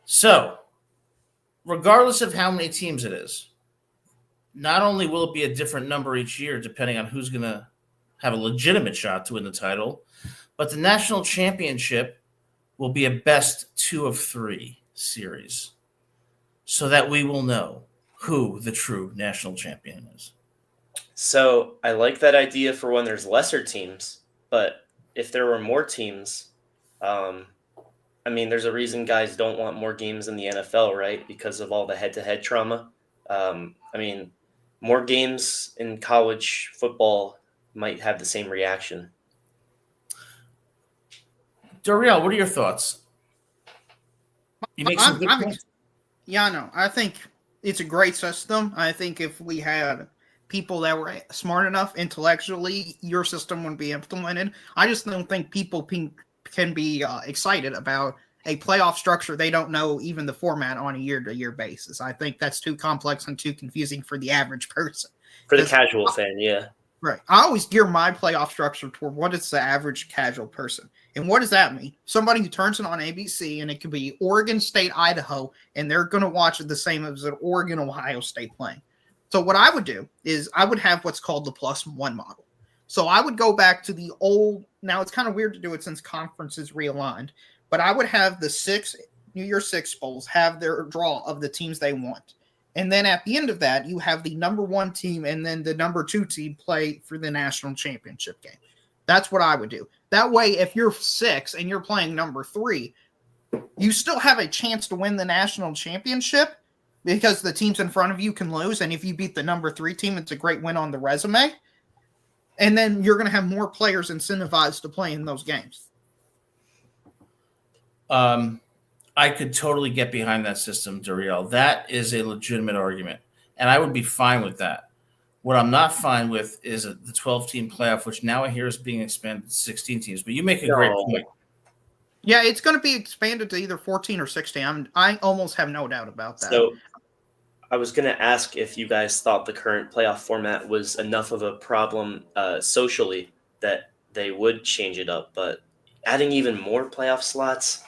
So, regardless of how many teams it is, not only will it be a different number each year depending on who's going to have a legitimate shot to win the title, but the national championship will be a best 2 of 3 series so that we will know who the true national champion is. So I like that idea for when there's lesser teams, but if there were more teams, there's a reason guys don't want more games in the NFL, right? Because of all the head-to-head trauma. More games in college football might have the same reaction. Doriel, what are your thoughts? You make some good points. Yeah, I know. I think it's a great system. I think if we had people that were smart enough intellectually, your system would be implemented. I just don't think people can be excited about a playoff structure they don't know even the format on a year-to-year basis. I think that's too complex and too confusing for the average person. For the casual fan, yeah. Right. I always gear my playoff structure toward what is the average casual person. And what does that mean? Somebody who turns it on ABC, and it could be Oregon State, Idaho, and they're going to watch it the same as an Oregon, Ohio State playing. So what I would do is I would have what's called the +1 model. So I would go back to the old, now it's kind of weird to do it since conferences realigned, but I would have the 6 New Year's 6 bowls have their draw of the teams they want. And then at the end of that, you have the number 1 team and then the number 2 team play for the national championship game. That's what I would do. That way, if you're 6 and you're playing number 3, you still have a chance to win the national championship because the teams in front of you can lose. And if you beat the number 3 team, it's a great win on the resume. And then you're going to have more players incentivized to play in those games. I could totally get behind that system, Doriel. That is a legitimate argument, and I would be fine with that. What I'm not fine with is the 12-team playoff, which now I hear is being expanded to 16 teams. But you make a great point. Yeah, it's going to be expanded to either 14 or 16. I almost have no doubt about that. So I was going to ask if you guys thought the current playoff format was enough of a problem socially that they would change it up. But adding even more playoff slots,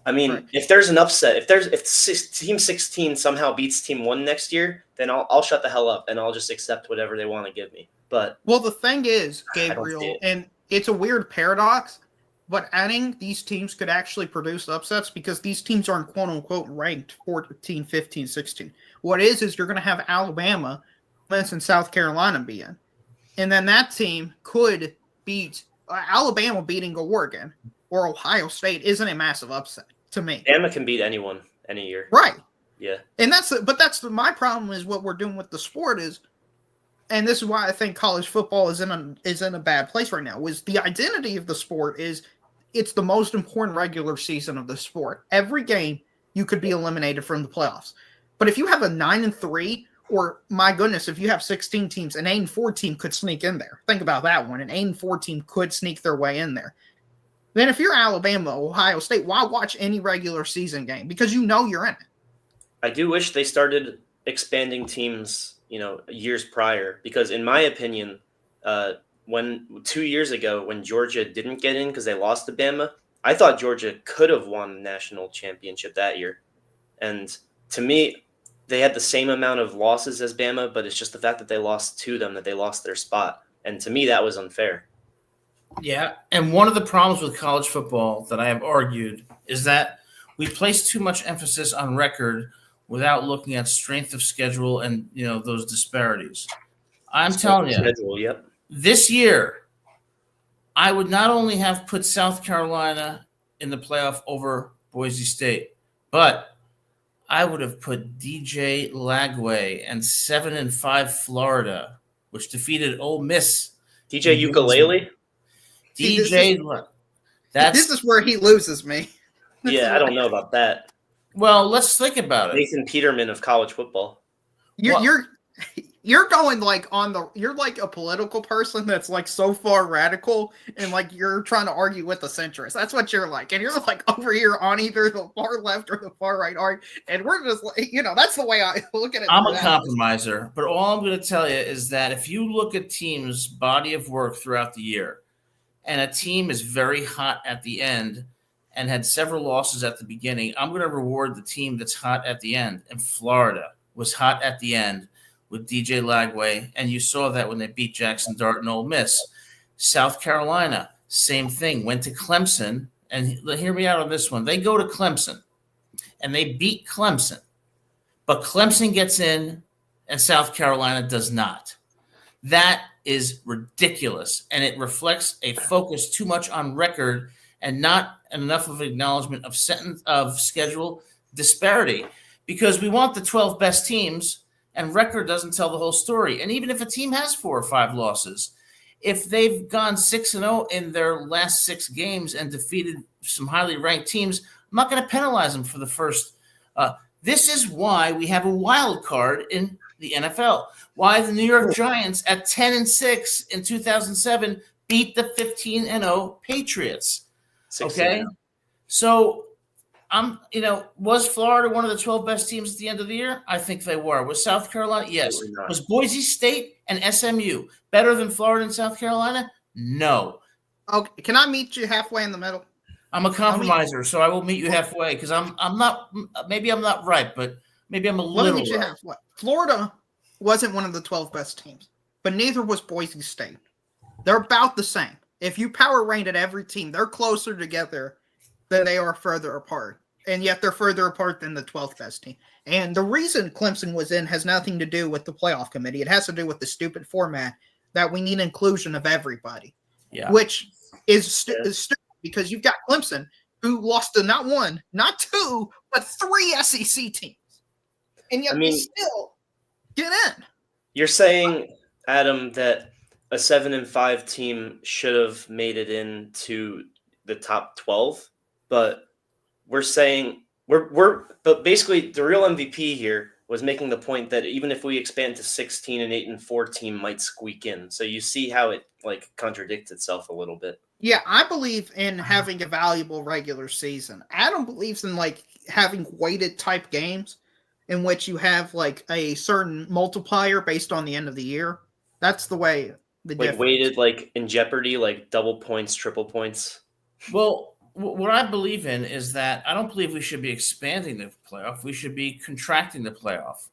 right. If there's an upset, if Team 16 somehow beats Team 1 next year, then I'll shut the hell up and I'll just accept whatever they want to give me. But the thing is, Gabriel, and it's a weird paradox, but adding these teams could actually produce upsets because these teams aren't quote-unquote ranked 14, 15, 16. What is you're going to have Alabama, and South Carolina be in. And then that team could beat Alabama beating Oregon or Ohio State isn't a massive upset to me. Alabama can beat anyone any year. Right. Yeah. And that's my problem is what we're doing with the sport is, and this is why I think college football is in a bad place right now, is the identity of the sport is it's the most important regular season of the sport. Every game you could be eliminated from the playoffs. But if you have a 9-3, or my goodness, if you have 16 teams, an 8-4 team could sneak in there. Think about that one. An 8-4 team could sneak their way in there. Then if you're Alabama, Ohio State, why watch any regular season game? Because you know you're in it. I do wish they started expanding teams, years prior, because in my opinion, when 2 years ago when Georgia didn't get in because they lost to Bama, I thought Georgia could have won the national championship that year. And to me, they had the same amount of losses as Bama, but it's just the fact that they lost to them that they lost their spot. And to me, that was unfair. Yeah, and one of the problems with college football that I have argued is that we place too much emphasis on record without looking at strength of schedule and those disparities. I'm telling you, this year, I would not only have put South Carolina in the playoff over Boise State, but I would have put DJ Lagway and 7-5 Florida, which defeated Ole Miss. DJ Ukulele? This is where he loses me. Yeah, I don't know about that. Well, let's think about it. Nathan Peterman of college football. You're going you're like a political person that's like so far radical and like you're trying to argue with the centrists. That's what you're like. And you're like over here on either the far left or the far right and we're just like, that's the way I look at it. I'm a compromiser, but all I'm going to tell you is that if you look at teams' body of work throughout the year and a team is very hot at the end and had several losses at the beginning, I'm going to reward the team that's hot at the end. And Florida was hot at the end with DJ Lagway, and you saw that when they beat Jackson Dart and Ole Miss. South Carolina, same thing, went to Clemson, and hear me out on this one. They go to Clemson, and they beat Clemson, but Clemson gets in, and South Carolina does not. That is ridiculous, and it reflects a focus too much on record and not enough of acknowledgement of schedule disparity, because we want the 12 best teams, and record doesn't tell the whole story. And even if a team has 4 or 5 losses, if they've gone 6-0 in their last 6 games and defeated some highly ranked teams, I'm not going to penalize them for the first. This is why we have a wild card in the NFL. Why the New York Giants at 10-6 in 2007 beat the 15-0 Patriots. 16. Okay, so was Florida one of the 12 best teams at the end of the year? I think they were. Was South Carolina? Yes. Was Boise State and SMU better than Florida and South Carolina? No. Okay, can I meet you halfway in the middle? I'm a compromiser, so I will meet you halfway because I'm not. Maybe I'm not right, but maybe I'm a little. Let me meet you halfway. Florida wasn't one of the 12 best teams, but neither was Boise State. They're about the same. If you power ranked every team, they're closer together than they are further apart. And yet they're further apart than the 12th best team. And the reason Clemson was in has nothing to do with the playoff committee. It has to do with the stupid format that we need inclusion of everybody. Yeah. Which is stupid because you've got Clemson who lost to not 1, not 2, but 3 SEC teams. And yet they still get in. You're saying, Adam, that a 7-5 team should have made it into the top 12? But we're saying but basically the real MVP here was making the point that even if we expand to 16, an 8-4 team might squeak in. So you see how it contradicts itself a little bit. Yeah, I believe in having a valuable regular season. Adam believes in having weighted type games in which you have a certain multiplier based on the end of the year. That's the way weighted in Jeopardy, double points, triple points. Well, what I believe in is that I don't believe we should be expanding the playoff. We should be contracting the playoff.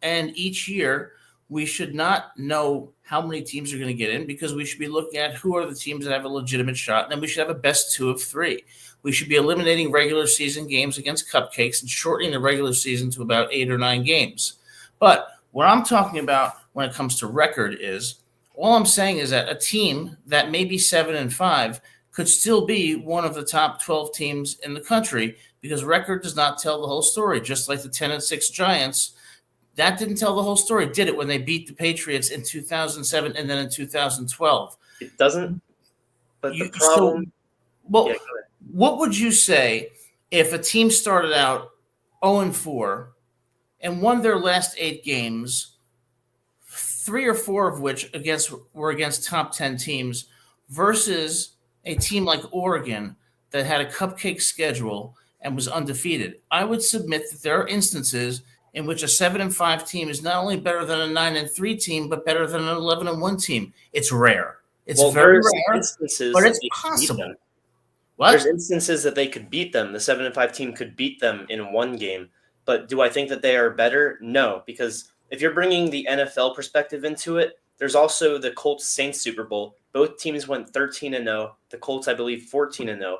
And each year, we should not know how many teams are going to get in because we should be looking at who are the teams that have a legitimate shot. And then we should have a best 2 of 3. We should be eliminating regular season games against cupcakes and shortening the regular season to about 8 or 9 games. But what I'm talking about when it comes to record is All I'm saying is that a team that may be 7-5 could still be one of the top 12 teams in the country because record does not tell the whole story. Just like the 10-6 Giants, that didn't tell the whole story, did it? When they beat the Patriots in 2007 and then in 2012, it doesn't. But the problem. Well, what would you say if a team started out 0-4 and won their last 8 games, 3 or 4 of which were against top 10 teams, versus a team like Oregon that had a cupcake schedule and was undefeated? I would submit that there are instances in which a 7-5 team is not only better than a 9-3 team, but better than an 11-1 team. It's rare. It's very rare, but it's possible. There's instances that they could beat them. The 7-5 team could beat them in one game. But do I think that they are better? No, because if you're bringing the NFL perspective into it, there's also the Colts-Saints Super Bowl. Both teams went 13-0. The Colts, I believe, 14-0.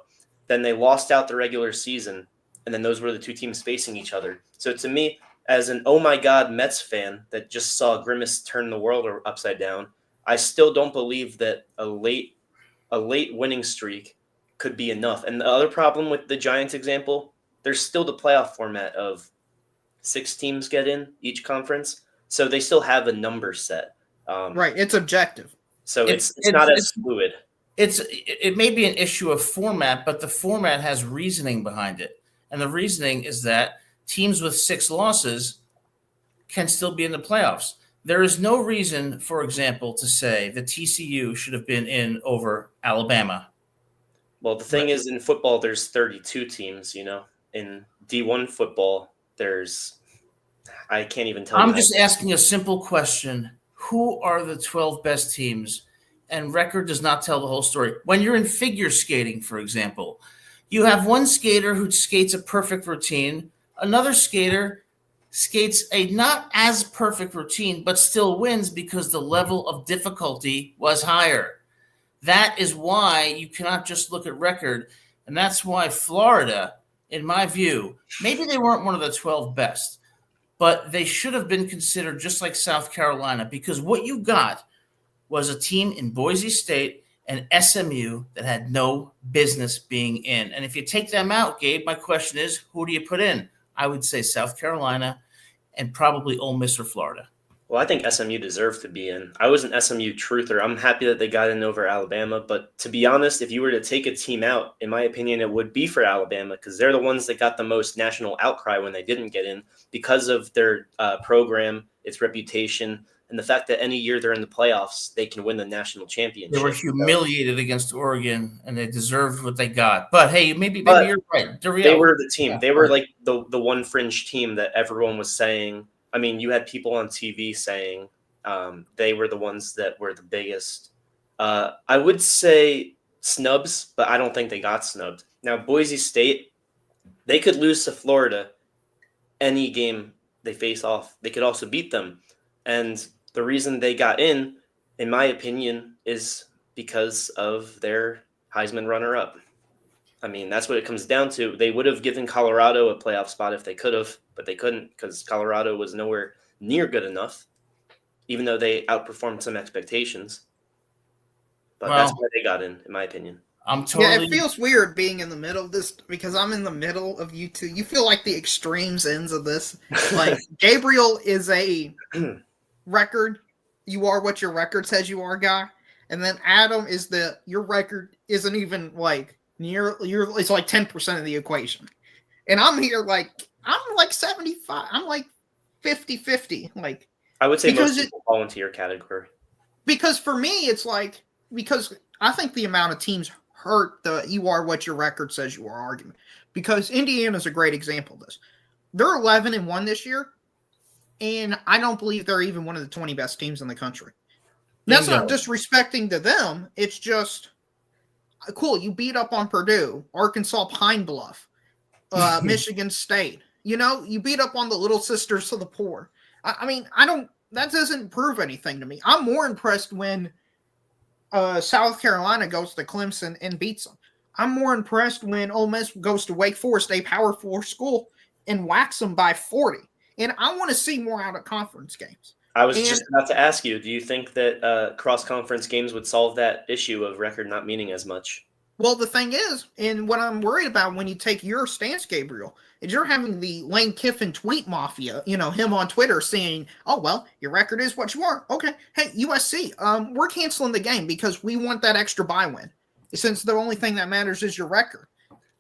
Then they lost out the regular season, and then those were the two teams facing each other. So to me, as an oh my God Mets fan that just saw Grimace turn the world upside down, I still don't believe that a late winning streak could be enough. And the other problem with the Giants example, there's still the playoff format of 6 teams get in each conference, so they still have a number set. Right, it's objective. So it's not as fluid. It may be an issue of format, but the format has reasoning behind it. And the reasoning is that teams with 6 losses can still be in the playoffs. There is no reason, for example, to say that TCU should have been in over Alabama. Well, the thing is, in football, there's 32 teams, In D1 football, I can't even tell you. I'm just asking a simple question. Who are the 12 best teams? And record does not tell the whole story. When you're in figure skating, for example, you have one skater who skates a perfect routine. Another skater skates a not as perfect routine, but still wins because the level of difficulty was higher. That is why you cannot just look at record. And that's why Florida, in my view, maybe they weren't one of the 12 best, but they should have been considered just like South Carolina, because what you got was a team in Boise State and SMU that had no business being in. And if you take them out, Gabe, my question is, who do you put in? I would say South Carolina and probably Ole Miss or Florida. Well, I think SMU deserved to be in. I was an SMU truther. I'm happy that they got in over Alabama. But to be honest, if you were to take a team out, in my opinion, it would be for Alabama, because they're the ones that got the most national outcry when they didn't get in because of their program, its reputation, and the fact that any year they're in the playoffs, they can win the national championship. They were humiliated against Oregon, and they deserved what they got. But hey, maybe you're right. They were the team. They were like the one fringe team that everyone was saying. I mean, you had people on TV saying they were the ones that were the biggest. I would say snubs, but I don't think they got snubbed. Now, Boise State, they could lose to Florida any game they face off. They could also beat them. And the reason they got in my opinion, is because of their Heisman runner-up. I mean, that's what it comes down to. They would have given Colorado a playoff spot if they could have, but they couldn't because Colorado was nowhere near good enough, even though they outperformed some expectations. But that's why they got in my opinion. Yeah, it feels weird being in the middle of this because I'm in the middle of you two. You feel like the extremes ends of this. Like Gabriel is a record, you are what your record says you are guy. And then Adam is your record isn't even like it's like 10% of the equation. And I'm here I'm like 75. I'm like 50-50. Like I would say most people fall into your category. Because for me, it's like because I think the amount of teams hurt the you are what your record says you are argument. Because Indiana's a great example of this. They're 11-1 this year, and I don't believe they're even one of the 20 best teams in the country. That's not disrespecting to them. It's just cool. You beat up on Purdue, Arkansas Pine Bluff, Michigan State. You know, you beat up on the Little Sisters of the Poor. I mean, that doesn't prove anything to me. I'm more impressed when South Carolina goes to Clemson and beats them. I'm more impressed when Ole Miss goes to Wake Forest, a Power 4 school, and whacks them by 40. And I want to see more out of conference games. I was just about to ask you, do you think that cross-conference games would solve that issue of record not meaning as much? Well, the thing is, and what I'm worried about when you take your stance, Gabriel, is you're having the Lane Kiffin tweet mafia, him on Twitter saying, oh, well, your record is what you are. Okay. Hey, USC, we're canceling the game because we want that extra bye win, since the only thing that matters is your record.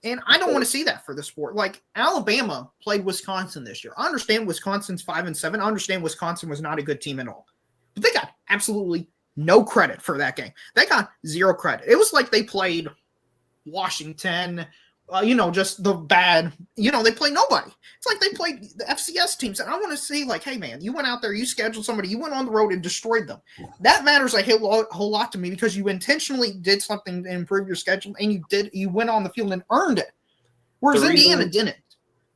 And I don't want to see that for the sport. Like, Alabama played Wisconsin this year. I understand Wisconsin's 5-7. I understand Wisconsin was not a good team at all. But they got absolutely no credit for that game. They got zero credit. It was like they played Washington, just the bad, they play nobody. It's like they played the FCS teams. And I want to see, like, hey, man, you went out there, you scheduled somebody, you went on the road and destroyed them. That matters a whole lot to me because you intentionally did something to improve your schedule and you went on the field and earned it. Whereas Indiana didn't.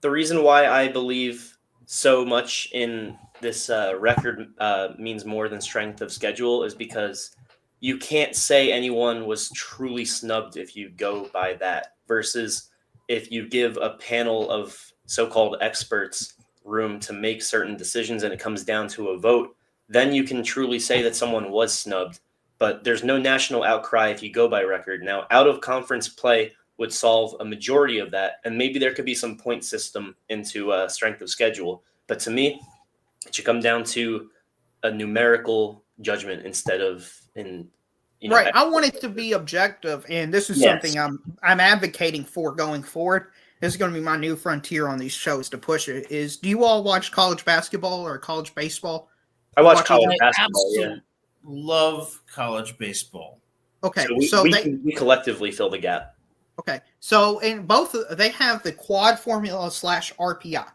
The reason why I believe so much in this record means more than strength of schedule is because you can't say anyone was truly snubbed if you go by that, versus if you give a panel of so-called experts room to make certain decisions and it comes down to a vote, then you can truly say that someone was snubbed. But there's no national outcry if you go by record. Now, out-of-conference play would solve a majority of that, and maybe there could be some point system into strength of schedule. But to me, it should come down to a numerical judgment instead of right. I want it to be objective, and this is something I'm advocating for going forward. This is going to be my new frontier on these shows to push it. Is, do you all watch college basketball or college baseball? I watch college basketball. Yeah, love college baseball. Okay, so we collectively fill the gap. Okay, so in both they have the quad formula / RPI,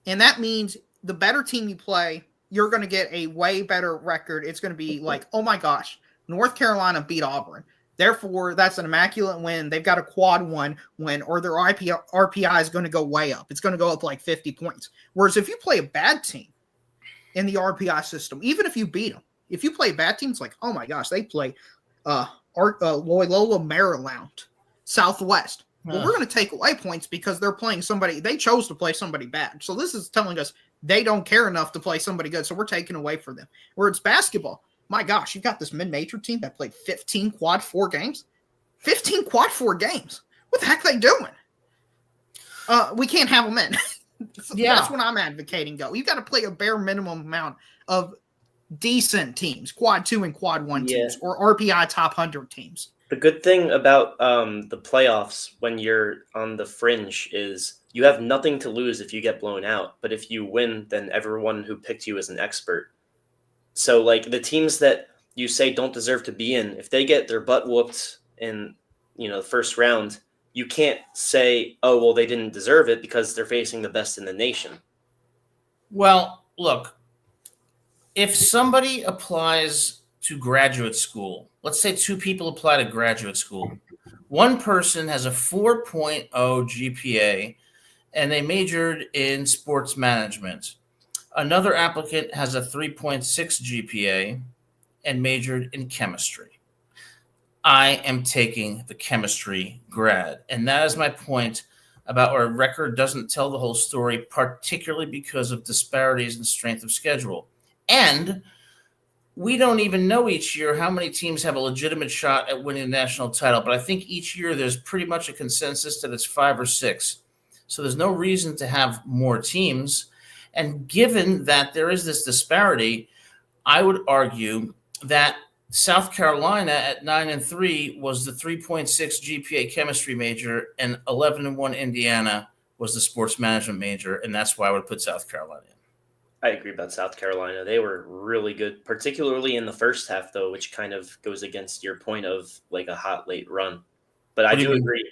and that means the better team you play, you're going to get a way better record. It's going to be like, oh my gosh, North Carolina beat Auburn. Therefore, that's an immaculate win. They've got a quad one win, or their RPI is going to go way up. It's going to go up like 50 points. Whereas if you play a bad team in the RPI system, even if you beat them, if you play a bad team, it's like, oh my gosh, they play Loyola Maryland, Southwest. Well, we're going to take away points because they're playing somebody. They chose to play somebody bad. So this is telling us they don't care enough to play somebody good. So we're taking away from them. Where it's basketball. My gosh, you got this mid-major team that played 15 quad 4 games. 15 quad 4 games. What the heck are they doing? We can't have them in. That's what I'm advocating. Go. You got to play a bare minimum amount of decent teams, quad 2 and quad 1 teams, or RPI top 100 teams. The good thing about the playoffs when you're on the fringe is you have nothing to lose if you get blown out. But if you win, then everyone who picked you is an expert. So, like, the teams that you say don't deserve to be in, if they get their butt whooped in, the first round, you can't say, oh, well, they didn't deserve it because they're facing the best in the nation. Well, look, if somebody applies to graduate school, let's say 2 people apply to graduate school. One person has a 4.0 GPA and they majored in sports management. Another applicant has a 3.6 GPA and majored in chemistry. I am taking the chemistry grad. And that is my point about our record doesn't tell the whole story, particularly because of disparities in strength of schedule. And we don't even know each year how many teams have a legitimate shot at winning the national title. But I think each year there's pretty much a consensus that it's 5 or 6. So there's no reason to have more teams. And given that there is this disparity, I would argue that South Carolina at 9-3 was the 3.6 GPA chemistry major, and 11-1 Indiana was the sports management major, and that's why I would put South Carolina in. I agree about South Carolina. They were really good, particularly in the first half, though, which kind of goes against your point of like a hot late run. But I do agree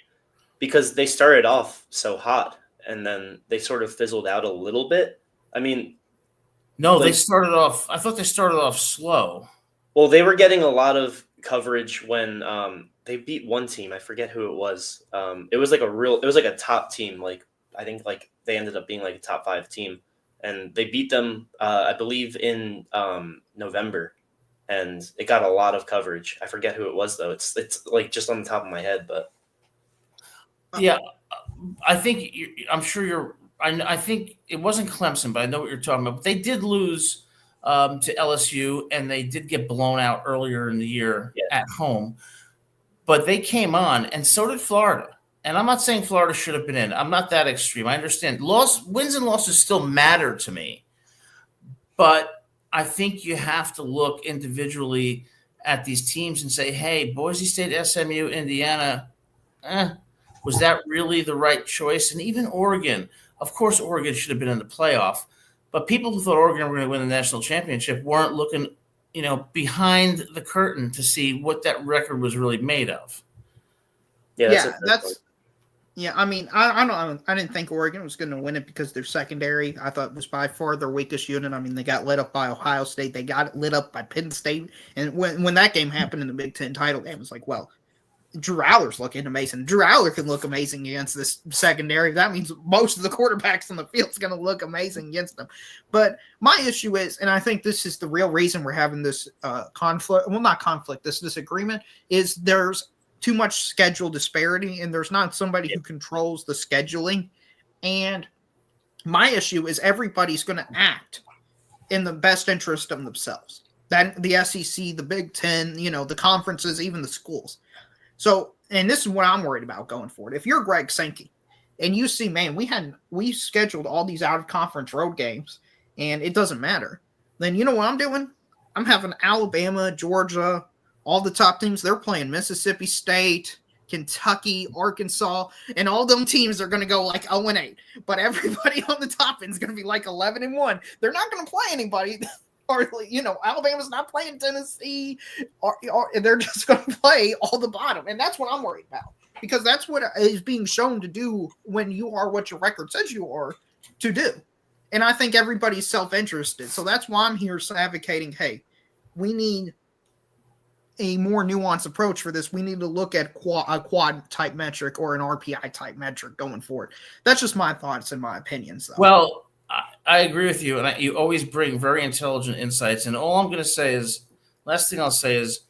because they started off so hot, and then they sort of fizzled out a little bit. I mean, no, they started off. I thought they started off slow. Well, they were getting a lot of coverage when they beat one team. I forget who it was. It was like a top team. Like I think like they ended up being like a top 5 team, and they beat them. I believe in November, and it got a lot of coverage. I forget who it was though. It's like just on the top of my head, but yeah, I think I'm sure you're. I think it wasn't Clemson, but I know what you're talking about. But they did lose to LSU, and they did get blown out earlier in the year at home. But they came on, and so did Florida. And I'm not saying Florida should have been in. I'm not that extreme. I understand. Wins and losses still matter to me. But I think you have to look individually at these teams and say, hey, Boise State, SMU, Indiana, was that really the right choice? And even Oregon. Of course, Oregon should have been in the playoff. But people who thought Oregon were going to win the national championship weren't looking, behind the curtain to see what that record was really made of. I mean, I didn't think Oregon was going to win it because their secondary, I thought, was by far their weakest unit. I mean, they got lit up by Ohio State. They got lit up by Penn State. And when that game happened in the Big Ten title game, it was like, well, Drew Allar's looking amazing. Drew Aller can look amazing against this secondary. That means most of the quarterbacks on the field is going to look amazing against them. But my issue is, and I think this is the real reason we're having this this disagreement, is there's too much schedule disparity, and there's not somebody who controls the scheduling. And my issue is everybody's going to act in the best interest of themselves. Then the SEC, the Big Ten, the conferences, even the schools. So, and this is what I'm worried about going forward. If you're Greg Sankey and you see, man, we scheduled all these out-of-conference road games, and it doesn't matter, then you know what I'm doing? I'm having Alabama, Georgia, all the top teams, they're playing Mississippi State, Kentucky, Arkansas, and all them teams are going to go like 0-8. But everybody on the top end is going to be like 11-1. They're not going to play anybody. Or, Alabama's not playing Tennessee, or they're just going to play all the bottom. And that's what I'm worried about, because that's what is being shown to do when you are what your record says you are to do. And I think everybody's self-interested. So that's why I'm here advocating, hey, we need a more nuanced approach for this. We need to look at a quad type metric or an RPI type metric going forward. That's just my thoughts and my opinions, though. Well, I agree with you, and you always bring very intelligent insights. And all I'm going to say is, last thing I'll say is,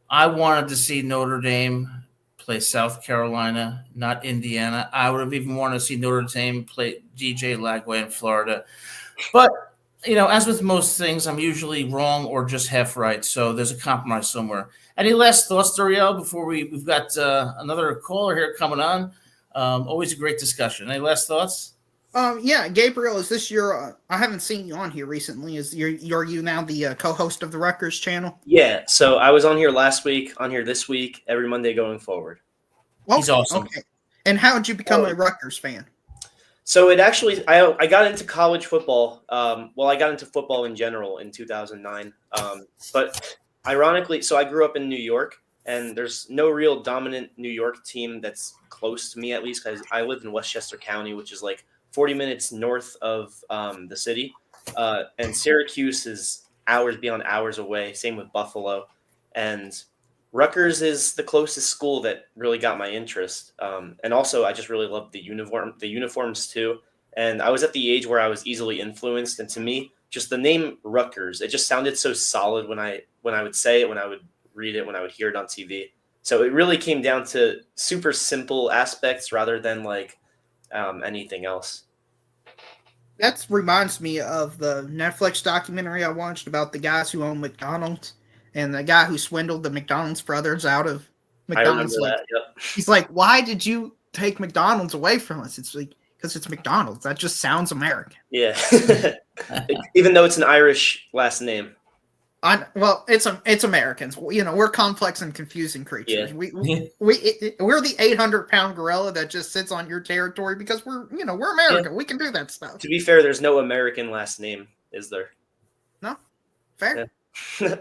I wanted to see Notre Dame play South Carolina, not Indiana. I would have even wanted to see Notre Dame play DJ Lagway in Florida. But, as with most things, I'm usually wrong or just half right. So there's a compromise somewhere. Any last thoughts, Duriel, before we've got another caller here coming on? Always a great discussion. Any last thoughts? Gabriel, is this your? I haven't seen you on here recently. Are you now the co-host of the Rutgers channel? Yeah. So I was on here last week, on here this week, every Monday going forward. Okay. He's awesome. Okay. And how did you become a Rutgers fan? So it actually, I got into college football. I got into football in general in 2009. But ironically, so I grew up in New York, and there's no real dominant New York team that's close to me, at least, because I live in Westchester County, which is like 40 minutes north of the city. And Syracuse is hours beyond hours away. Same with Buffalo. And Rutgers is the closest school that really got my interest. And also, I just really loved the uniforms too. And I was at the age where I was easily influenced. And to me, just the name Rutgers, it just sounded so solid when I would say it, when I would read it, when I would hear it on TV. So it really came down to super simple aspects rather than like anything else. That reminds me of the Netflix documentary I watched about the guys who own McDonald's and the guy who swindled the McDonald's brothers out of McDonald's. I remember that, yep. He's like, why did you take McDonald's away from us? It's like, because it's McDonald's. That just sounds American. Yeah. Even though it's an Irish last name. It's Americans. We're complex and confusing creatures. Yeah. We're the 800-pound gorilla that just sits on your territory because we're American. Yeah. We can do that stuff. To be fair, there's no American last name, is there? No. Fair. Yeah.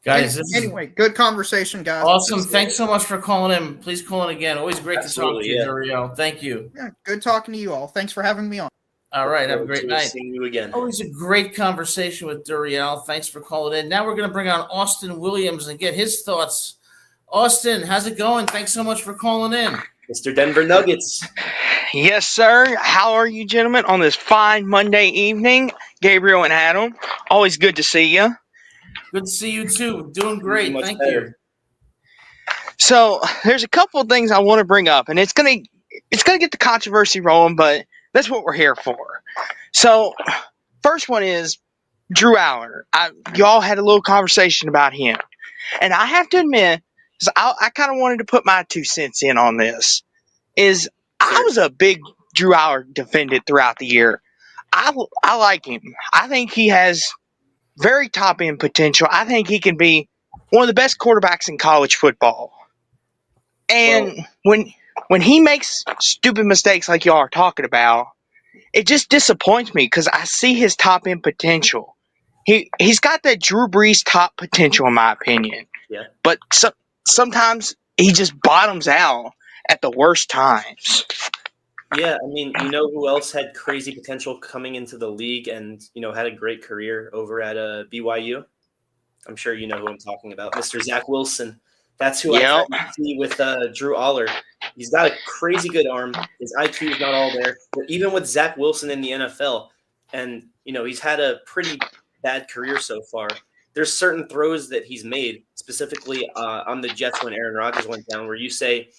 Guys, anyway, good conversation, guys. Awesome. Thanks so much for calling in. Please call in again. Always great to talk to you, Duriel. Thank you. Yeah, good talking to you all. Thanks for having me on. All right. Have a great night. Seeing you again. Always a great conversation with Duriel. Thanks for calling in. Now we're going to bring on Austin Williams and get his thoughts. Austin, how's it going? Thanks so much for calling in. Mr. Denver Nuggets. Yes, sir. How are you, gentlemen, on this fine Monday evening? Gabriel and Adam, always good to see you. Good to see you, too. Doing great. Thank you. So there's a couple of things I want to bring up, and it's gonna get the controversy rolling, but that's what we're here for. So first one is, Drew Aller. Y'all had a little conversation about him. And I have to admit, 'cause I kind of wanted to put my 2 cents in on this, is I was a big Drew Aller defendant throughout the year. I like him. I think he has very top end potential. I think he can be one of the best quarterbacks in college football. And when he makes stupid mistakes like y'all are talking about, it just disappoints me because I see his top end potential. He's got that Drew Brees top potential in my opinion. Yeah. But sometimes he just bottoms out at the worst times. Yeah, I mean, you know who else had crazy potential coming into the league and, had a great career over at BYU? I'm sure you know who I'm talking about, Mr. Zach Wilson. That's who I kind of see with Drew Aller. He's got a crazy good arm. His IQ is not all there. But even with Zach Wilson in the NFL, and, he's had a pretty bad career so far, there's certain throws that he's made, specifically on the Jets when Aaron Rodgers went down, where you say,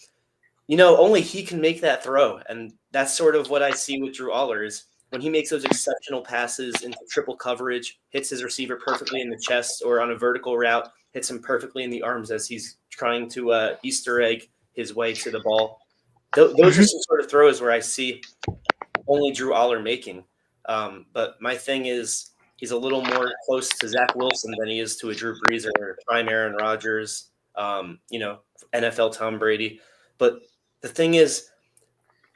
only he can make that throw. And that's sort of what I see with Drew Aller is when he makes those exceptional passes into triple coverage, hits his receiver perfectly in the chest or on a vertical route, hits him perfectly in the arms as he's trying to Easter egg his way to the ball. Those are some sort of throws where I see only Drew Aller making. But my thing is he's a little more close to Zach Wilson than he is to a Drew Brees or a prime Aaron Rodgers, NFL Tom Brady. But the thing is,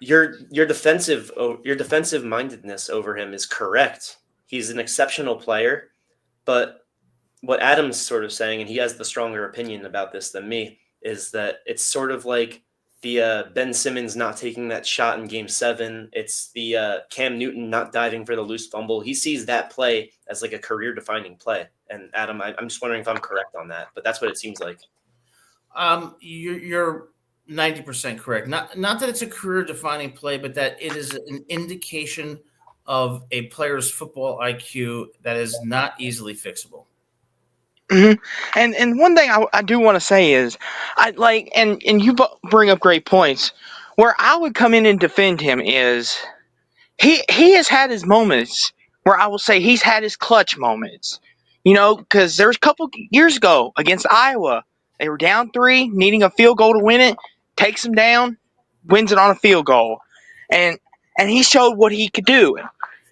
your defensive mindedness over him is correct. He's an exceptional player, but what Adam's sort of saying, and he has the stronger opinion about this than me, is that it's sort of like the Ben Simmons not taking that shot in Game 7. It's the Cam Newton not diving for the loose fumble. He sees that play as like a career-defining play. And Adam, I'm just wondering if I'm correct on that, but that's what it seems like. You're 90% correct. Not that it's a career-defining play, but that it is an indication of a player's football IQ that is not easily fixable. Mm-hmm. And one thing I do want to say is, and you bring up great points. Where I would come in and defend him is, he has had his moments where I will say he's had his clutch moments. Because there was a couple years ago against Iowa, they were down 3, needing a field goal to win it. Takes him down, wins it on a field goal, and he showed what he could do.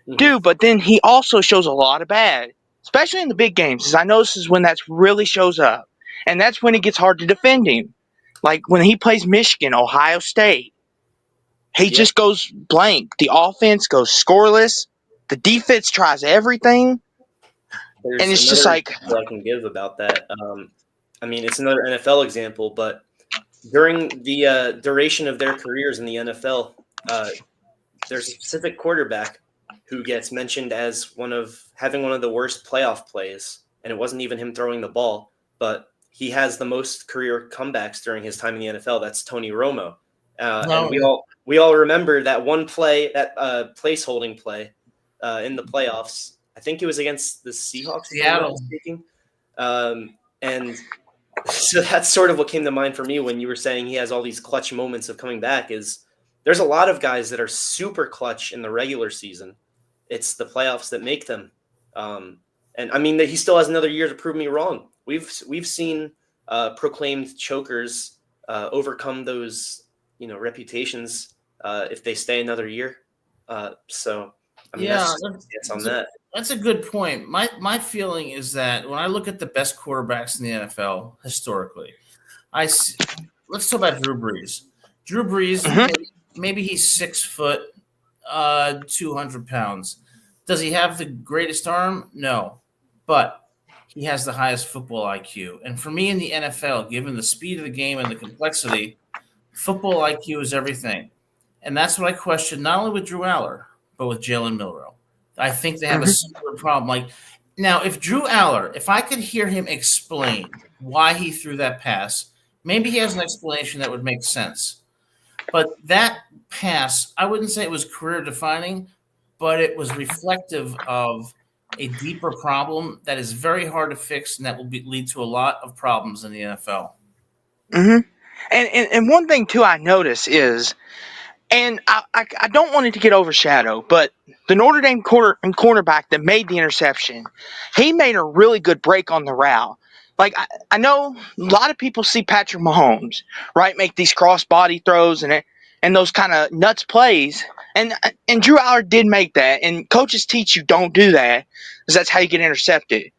But then he also shows a lot of bad, especially in the big games. As I know, this is when that really shows up, and that's when it gets hard to defend him. Like when he plays Michigan, Ohio State, he just goes blank. The offense goes scoreless. The defense tries everything, and it's just like I can give about that. I mean, it's another NFL example, but during the duration of their careers in the NFL, there's a specific quarterback who gets mentioned as having one of the worst playoff plays, and it wasn't even him throwing the ball, but he has the most career comebacks during his time in the NFL. That's Tony Romo, and we all remember that one play, that placeholding play in the playoffs. I think it was against the Seahawks. Seattle. And so that's sort of what came to mind for me when you were saying he has all these clutch moments of coming back. Is there's a lot of guys that are super clutch in the regular season. It's the playoffs that make them. And I mean that he still has another year to prove me wrong. We've seen proclaimed chokers overcome those reputations if they stay another year. So I mean, that's on that. That's a good point. My feeling is that when I look at the best quarterbacks in the NFL historically, let's talk about Drew Brees. Drew Brees, maybe he's 6 foot, 200 pounds. Does he have the greatest arm? No, but he has the highest football IQ. And for me in the NFL, given the speed of the game and the complexity, football IQ is everything. And that's what I question not only with Drew Aller, but with Jalen Milroe. I think they have a similar problem. Like now, if Drew Aller, if I could hear him explain why he threw that pass, maybe he has an explanation that would make sense. But that pass, I wouldn't say it was career defining, but it was reflective of a deeper problem that is very hard to fix and that will lead to a lot of problems in the NFL. And one thing too I notice is And I don't want it to get overshadowed, but the Notre Dame cornerback that made the interception, he made a really good break on the route. Like, I know a lot of people see Patrick Mahomes, right, make these cross-body throws and those kind of nuts plays. And Drew Allard did make that, and coaches teach you don't do that because that's how you get intercepted.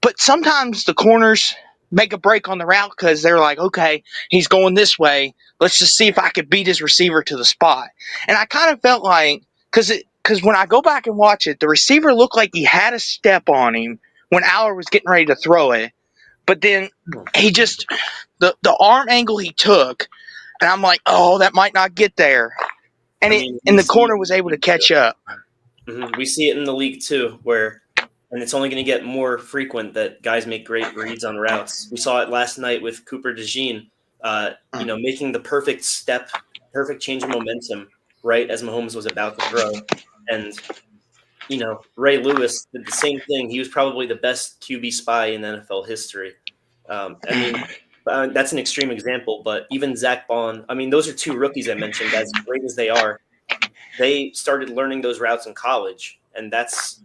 But sometimes the corners make a break on the route because they're like, okay, he's going this way. Let's just see if I could beat his receiver to the spot. And I kind of felt like, because when I go back and watch it, the receiver looked like he had a step on him when Allard was getting ready to throw it. But then he just, the arm angle he took, and I'm like, oh, that might not get there. And the corner was able to catch up. Mm-hmm. We see it in the league too, and it's only going to get more frequent that guys make great reads on routes. We saw it last night with Cooper DeJean, making the perfect step, perfect change of momentum right as Mahomes was about to throw. And, Ray Lewis did the same thing. He was probably the best QB spy in NFL history. That's an extreme example, but even Zach Bond, those are two rookies I mentioned, as great as they are. They started learning those routes in college, and that's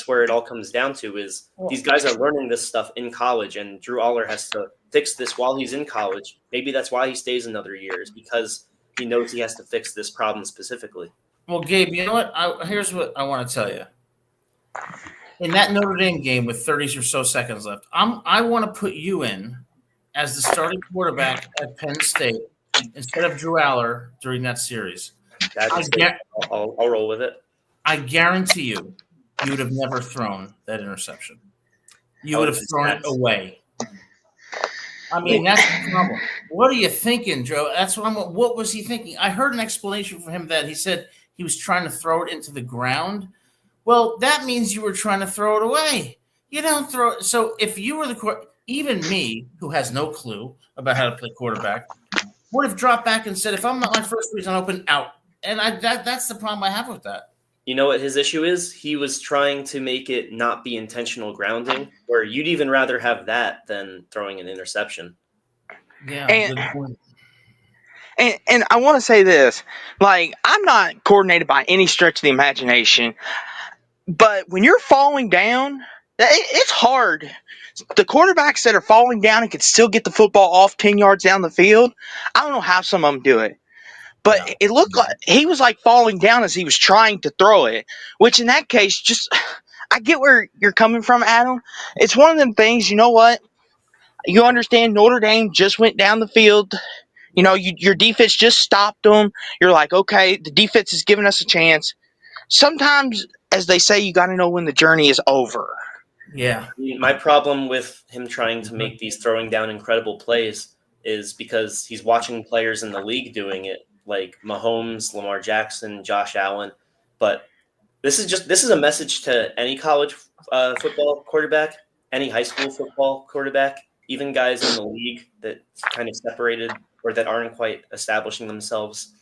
where it all comes down to is these guys are learning this stuff in college, and Drew Allard has to fix this while he's in college. Maybe that's why he stays another year, is because he knows he has to fix this problem specifically. Well, Gabe, you know what? Here's what I want to tell you. In that Notre Dame game with 30 or so seconds left, I want to put you in as the starting quarterback at Penn State instead of Drew Allard during that series. I'll roll with it. I guarantee you would have never thrown that interception. You would have thrown it away. That's the problem. What are you thinking, Joe? What was he thinking? I heard an explanation from him that he said he was trying to throw it into the ground. Well, that means you were trying to throw it away. You don't throw it. So if you were even me, who has no clue about how to play quarterback, would have dropped back and said, if I'm not my first reason open, out. And that's the problem I have with that. You know what his issue is? He was trying to make it not be intentional grounding, where you'd even rather have that than throwing an interception. Yeah. And I want to say this, I'm not coordinated by any stretch of the imagination, but when you're falling down, it's hard. The quarterbacks that are falling down and can still get the football off 10 yards down the field, I don't know how some of them do it. But it looked like he was falling down as he was trying to throw it, which in that case, I get where you're coming from, Adam. It's one of them things, you know what? You understand Notre Dame just went down the field. Your defense just stopped them. You're like, okay, the defense is giving us a chance. Sometimes, as they say, you got to know when the journey is over. Yeah. My problem with him trying to make these throwing down incredible plays is because he's watching players in the league doing it, like Mahomes, Lamar Jackson, Josh Allen. But this is a message to any college football quarterback, any high school football quarterback, even guys in the league that kind of separated or that aren't quite establishing themselves.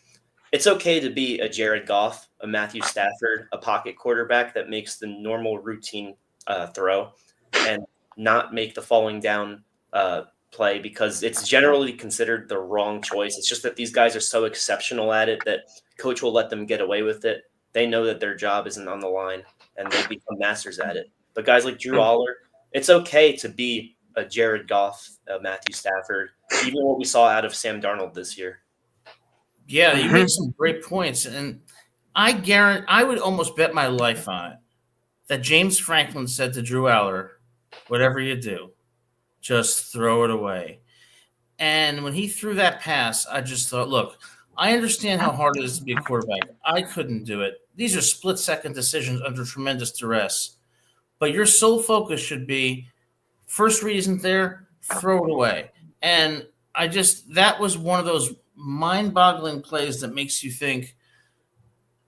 It's okay to be a Jared Goff, a Matthew Stafford, a pocket quarterback that makes the normal routine throw and not make the falling down play, because it's generally considered the wrong choice. It's just that these guys are so exceptional at it that coach will let them get away with it. They know that their job isn't on the line, and they become masters at it. But guys like Drew Allard, it's okay to be a Jared Goff, a Matthew Stafford, even what we saw out of Sam Darnold this year. Yeah, you made some great points, and I would almost bet my life on it that James Franklin said to Drew Allard, whatever you do, just throw it away. And when he threw that pass, I just thought, look, I understand how hard it is to be a quarterback. I couldn't do it. These are split-second decisions under tremendous duress. But your sole focus should be, first read isn't there, throw it away. And that was one of those mind-boggling plays that makes you think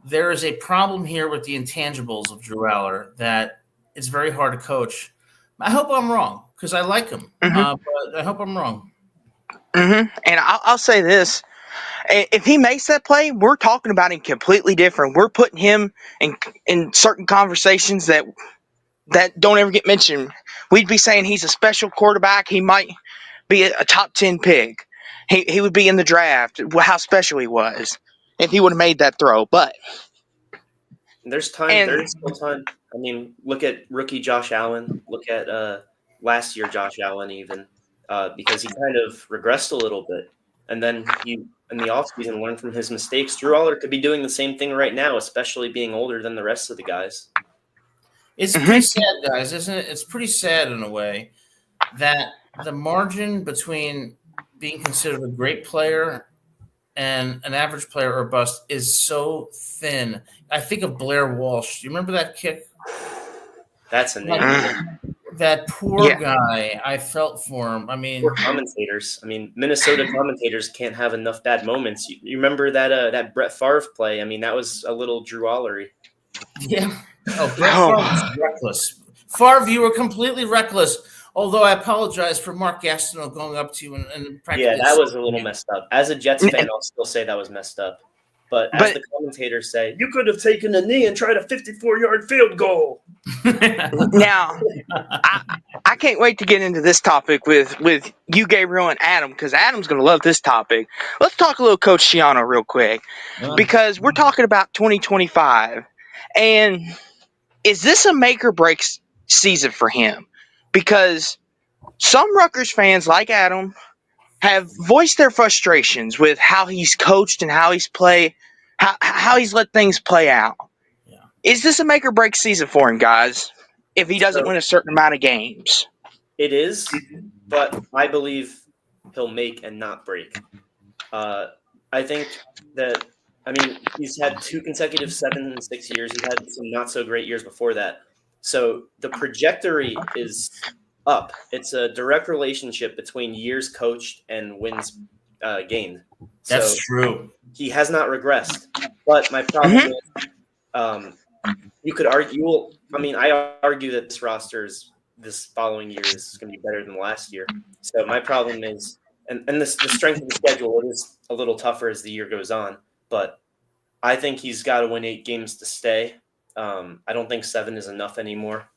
there is a problem here with the intangibles of Drew Allard that it's very hard to coach. I hope I'm wrong, because I like him, but I hope I'm wrong. And I'll say this. If he makes that play, we're talking about him completely different. We're putting him in certain conversations that don't ever get mentioned. We'd be saying he's a special quarterback. He might be a top 10 pick. He would be in the draft, how special he was. if he would have made that throw. But there's time. There's still time. I mean, look at rookie Josh Allen. Look at last year Josh Allen even because he kind of regressed a little bit, and then he in the offseason learned from his mistakes. Drew Aller could be doing the same thing right now, especially being older than the rest of the guys. It's pretty sad, guys, isn't it? It's pretty sad in a way that the margin between being considered a great player and an average player or bust is so thin. I think of Blair Walsh. Do you remember that kick? That's a name. That poor guy. I felt for him. I mean, poor commentators. I mean, Minnesota commentators can't have enough bad moments. You remember that Brett Favre play? I mean, that was a little Drew Allery. Yeah. Oh, Brett Favre was reckless. Favre, you were completely reckless. Although I apologize for Mark Gastineau going up to you and practically. Yeah, that was a little messed up. As a Jets fan, I'll still say that was messed up. But as the commentators say, you could have taken a knee and tried a 54-yard field goal. Now, I can't wait to get into this topic with you, Gabriel, and Adam, because Adam's going to love this topic. Let's talk a little Coach Schiano real quick, because we're talking about 2025. And is this a make-or-break season for him? Because some Rutgers fans, like Adam, have voiced their frustrations with how he's coached and how he's how he's let things play out. Yeah. Is this a make or break season for him, guys, if he doesn't win a certain amount of games? It is, but I believe he'll make and not break. I think that, he's had 2 consecutive 7 and 6 years. He had some not so great years before that. So the trajectory is up. It's a direct relationship between years coached and wins gained. That's true. He has not regressed. But my problem is, you could argue. I argue that this roster this following year is going to be better than last year. So my problem is, and the strength of the schedule, it is a little tougher as the year goes on. But I think he's got to win 8 games to stay. I don't think 7 is enough anymore.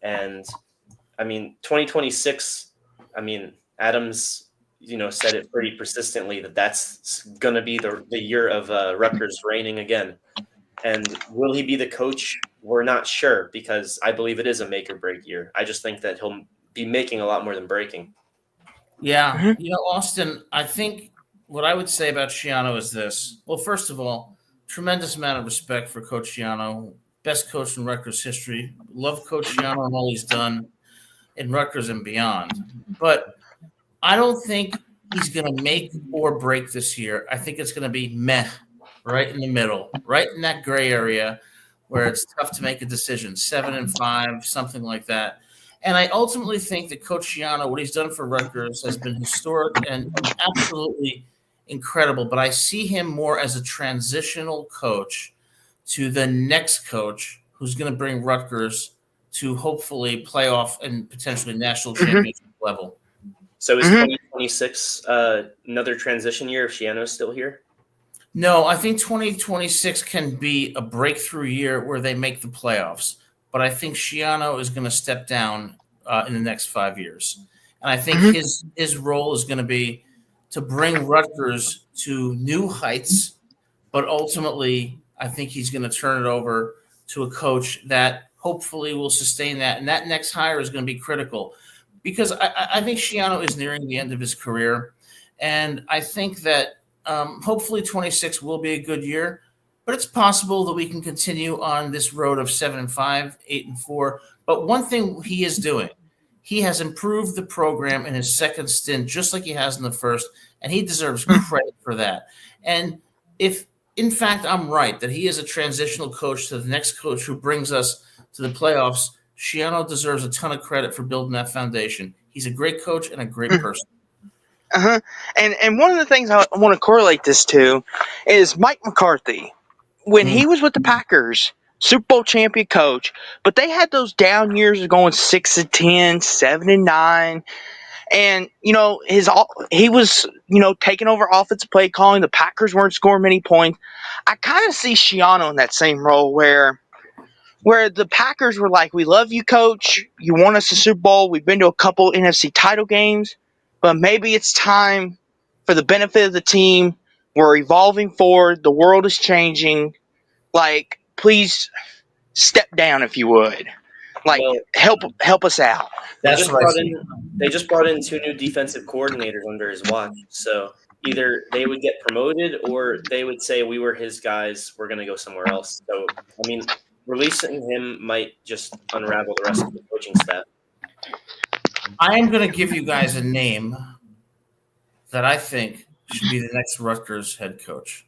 And 2026, Adams, said it pretty persistently that's going to be the year of Rutgers reigning again. And will he be the coach? We're not sure, because I believe it is a make or break year. I just think that he'll be making a lot more than breaking. Yeah. Austin, I think what I would say about Schiano is this. Well, first of all, tremendous amount of respect for Coach Schiano, best coach in Rutgers history. Love Coach Schiano and all he's done in Rutgers and beyond. But I don't think he's going to make or break this year. I think it's going to be meh, right in the middle, right in that gray area where it's tough to make a decision, 7 and 5, something like that. And I ultimately think that Coach Schiano, what he's done for Rutgers, has been historic and absolutely incredible. But I see him more as a transitional coach to the next coach who's going to bring Rutgers to hopefully playoff and potentially national championship level. So is 2026 another transition year if Schiano's still here? No, I think 2026 can be a breakthrough year where they make the playoffs. But I think Schiano is going to step down in the next 5 years. And I think his role is going to be to bring Rutgers to new heights. But ultimately, I think he's going to turn it over to a coach that hopefully will sustain that. And that next hire is going to be critical. Because I think Schiano is nearing the end of his career. And I think that hopefully 26 will be a good year. But it's possible that we can continue on this road of 7 and 5, 8 and 4. But one thing he is doing, he has improved the program in his second stint, just like he has in the first, and he deserves credit for that. And if, in fact, I'm right that he is a transitional coach to the next coach who brings us to the playoffs, Schiano deserves a ton of credit for building that foundation. He's a great coach and a great person. And one of the things I want to correlate this to is Mike McCarthy. When he was with the Packers, Super Bowl champion coach, but they had those down years of going 6 and 10, 7 and 9, and he was taking over offensive play calling. The Packers weren't scoring many points. I kind of see Schiano in that same role where the Packers were like, "We love you, coach. You won us a Super Bowl. We've been to a couple NFC title games, but maybe it's time for the benefit of the team We're evolving forward. The world is changing. Like, please step down if you would. Like, Well, help us out. That's what I see. They just brought in 2 new defensive coordinators under his watch. So either they would get promoted or they would say we were his guys. We're going to go somewhere else. So I mean, releasing him might just unravel the rest of the coaching staff. I am going to give you guys a name that I think should be the next Rutgers head coach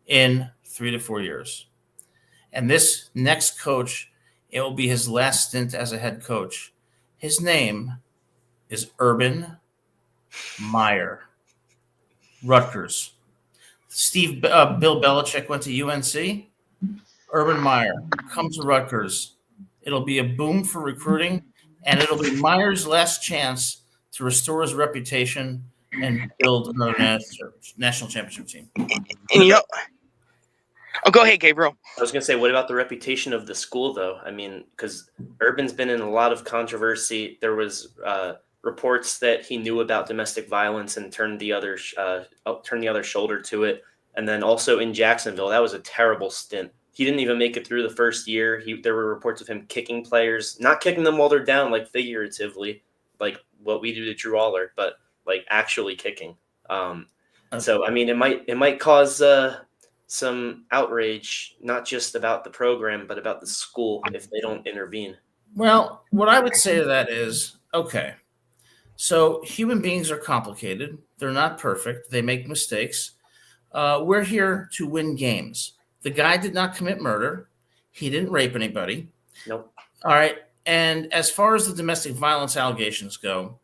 in 3 to 4 years. And this next coach, it will be his last stint as a head coach. His name is Urban Meyer, Rutgers. Bill Belichick went to UNC. Urban Meyer comes to Rutgers. It'll be a boom for recruiting, and it'll be Meyer's last chance to restore his reputation and build another national championship team. And oh, go ahead, Gabriel. I was going to say, what about the reputation of the school, though? I mean, because Urban's been in a lot of controversy. There was reports that he knew about domestic violence and turned the other shoulder to it. And then also in Jacksonville, that was a terrible stint. He didn't even make it through the first year. There were reports of him kicking players, not kicking them while they're down, like figuratively, like what we do to Drew Aller, but like actually kicking. So I mean, it might cause some outrage, not just about the program, but about the school if they don't intervene. Well, what I would say to that is, okay, so human beings are complicated. They're not perfect. They make mistakes. We're here to win games. The guy did not commit murder. He didn't rape anybody. Nope. All right. And as far as the domestic violence allegations go,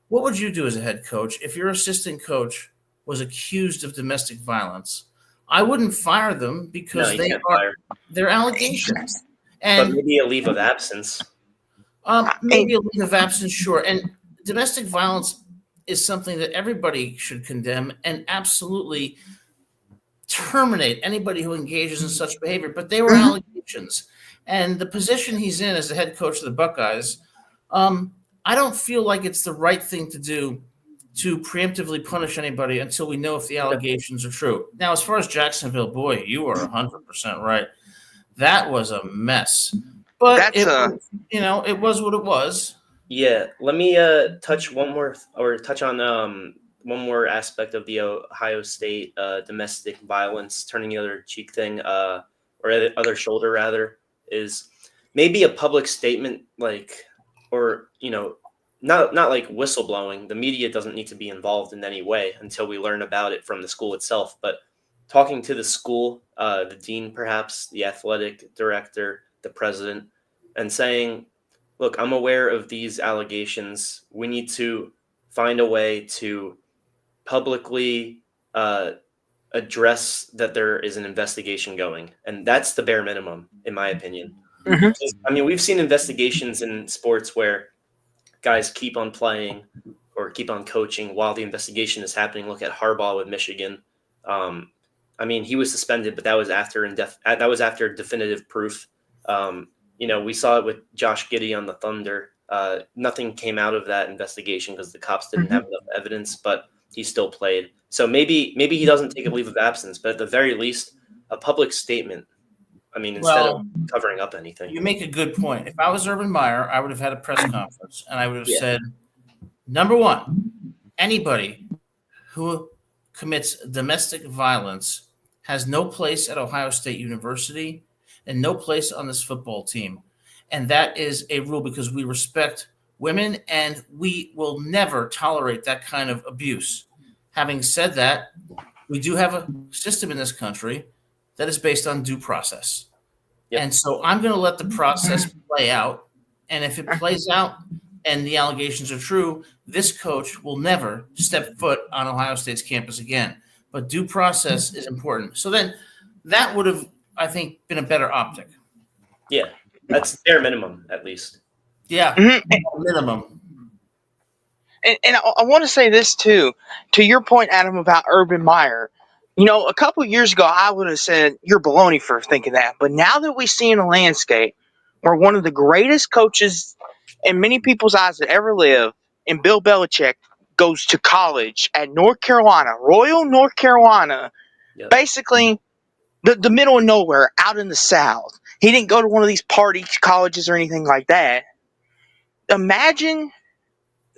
what would you do as a head coach if your assistant coach was accused of domestic violence? I wouldn't fire them because they're allegations. But maybe a leave of absence. Maybe a leave of absence, sure. And domestic violence is something that everybody should condemn and absolutely terminate anybody who engages in such behavior. But they were allegations. And the position he's in as the head coach of the Buckeyes, I don't feel like it's the right thing to do to preemptively punish anybody until we know if the allegations are true. Now, as far as Jacksonville, boy, you are 100% right. That was a mess. But it was what it was. Yeah, let me touch on one more aspect of the Ohio State domestic violence, turning the other cheek thing, or the other shoulder rather, is maybe a public statement, like, or not like whistleblowing. The media doesn't need to be involved in any way until we learn about it from the school itself. But talking to the school, the dean, perhaps the athletic director, the president, and saying, look, I'm aware of these allegations. We need to find a way to publicly address that there is an investigation going. And that's the bare minimum, in my opinion. Mm-hmm. I mean, we've seen investigations in sports where guys keep on playing or keep on coaching while the investigation is happening. Look at Harbaugh with Michigan. I mean, he was suspended, but that was after definitive proof. We saw it with Josh Giddey on the Thunder. Nothing came out of that investigation because the cops didn't have enough evidence, but he still played. So maybe he doesn't take a leave of absence, but at the very least, a public statement. I mean, instead of covering up anything. You make a good point. If I was Urban Meyer, I would have had a press conference and I would have said, number one, anybody who commits domestic violence has no place at Ohio State University and no place on this football team. And that is a rule because we respect women and we will never tolerate that kind of abuse. Having said that, we do have a system in this country that is based on due process. Yep. And so I'm going to let the process play out. And if it plays out and the allegations are true, this coach will never step foot on Ohio State's campus again. But due process is important. So then that would have, I think, been a better optic. Yeah, that's bare minimum, at least. Yeah, minimum. And I want to say this, too, to your point, Adam, about Urban Meyer. A couple of years ago, I would have said, you're baloney for thinking that. But now that we see in a landscape where one of the greatest coaches in many people's eyes that ever lived, and Bill Belichick, goes to college at North Carolina, Royal North Carolina, basically the middle of nowhere, out in the South. He didn't go to one of these party colleges or anything like that. Imagine,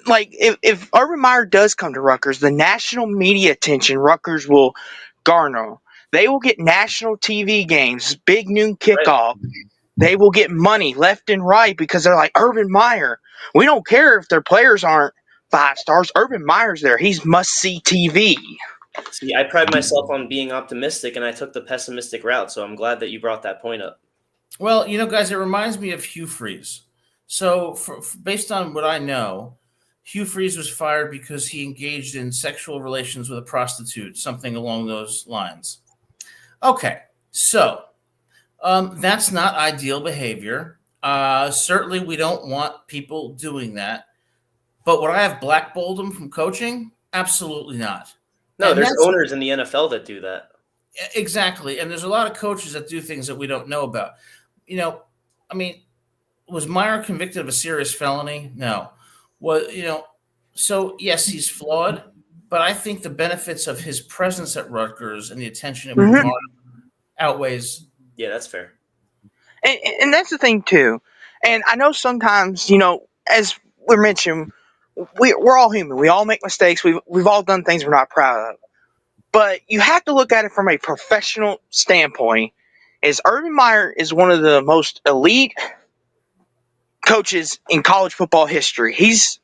like, if Urban Meyer does come to Rutgers, the national media attention Rutgers will garner. They will get national TV games, big noon kickoff. Right. They will get money left and right because they're like, Urban Meyer. We don't care if their players aren't 5 stars. Urban Meyer's there. He's must-see TV. See, I pride myself on being optimistic, and I took the pessimistic route, so I'm glad that you brought that point up. Well, guys, it reminds me of Hugh Freeze. So, based on what I know, Hugh Freeze was fired because he engaged in sexual relations with a prostitute, something along those lines. Okay, so that's not ideal behavior. Certainly, we don't want people doing that. But would I have blackballed him from coaching? Absolutely not. No, there's owners in the NFL that do that. Exactly, and there's a lot of coaches that do things that we don't know about. Was Meyer convicted of a serious felony? No. So yes, he's flawed, but I think the benefits of his presence at Rutgers and the attention it would garner outweighs. Yeah, that's fair. And that's the thing too. And I know sometimes, as we mentioned, we're all human. We all make mistakes. We've all done things we're not proud of. But you have to look at it from a professional standpoint. Urban Meyer is one of the most elite coaches in college football history. He's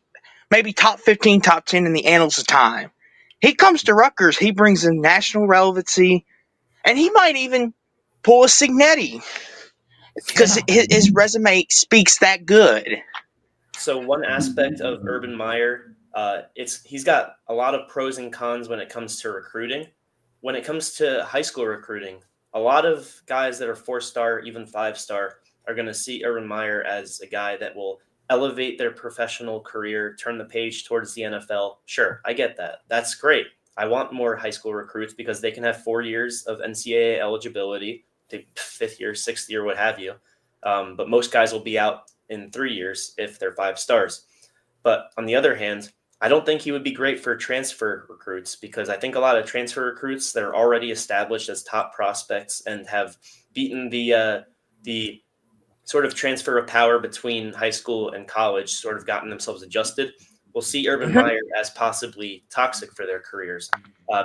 maybe top 15, top 10 in the annals of time. He comes to Rutgers, he brings in national relevancy, and he might even pull a Signetti because his resume speaks that good. So one aspect of Urban Meyer, he's got a lot of pros and cons when it comes to recruiting. When it comes to high school recruiting, a lot of guys that are 4-star, even 5-star, are going to see Urban Meyer as a guy that will elevate their professional career, turn the page towards the NFL. Sure, I get that. That's great. I want more high school recruits because they can have 4 years of NCAA eligibility, 5th year, 6th year, what have you. But most guys will be out in 3 years if they're 5 stars. But on the other hand, I don't think he would be great for transfer recruits because I think a lot of transfer recruits that are already established as top prospects and have beaten the sort of transfer of power between high school and college, sort of gotten themselves adjusted, will see Urban Meyer as possibly toxic for their careers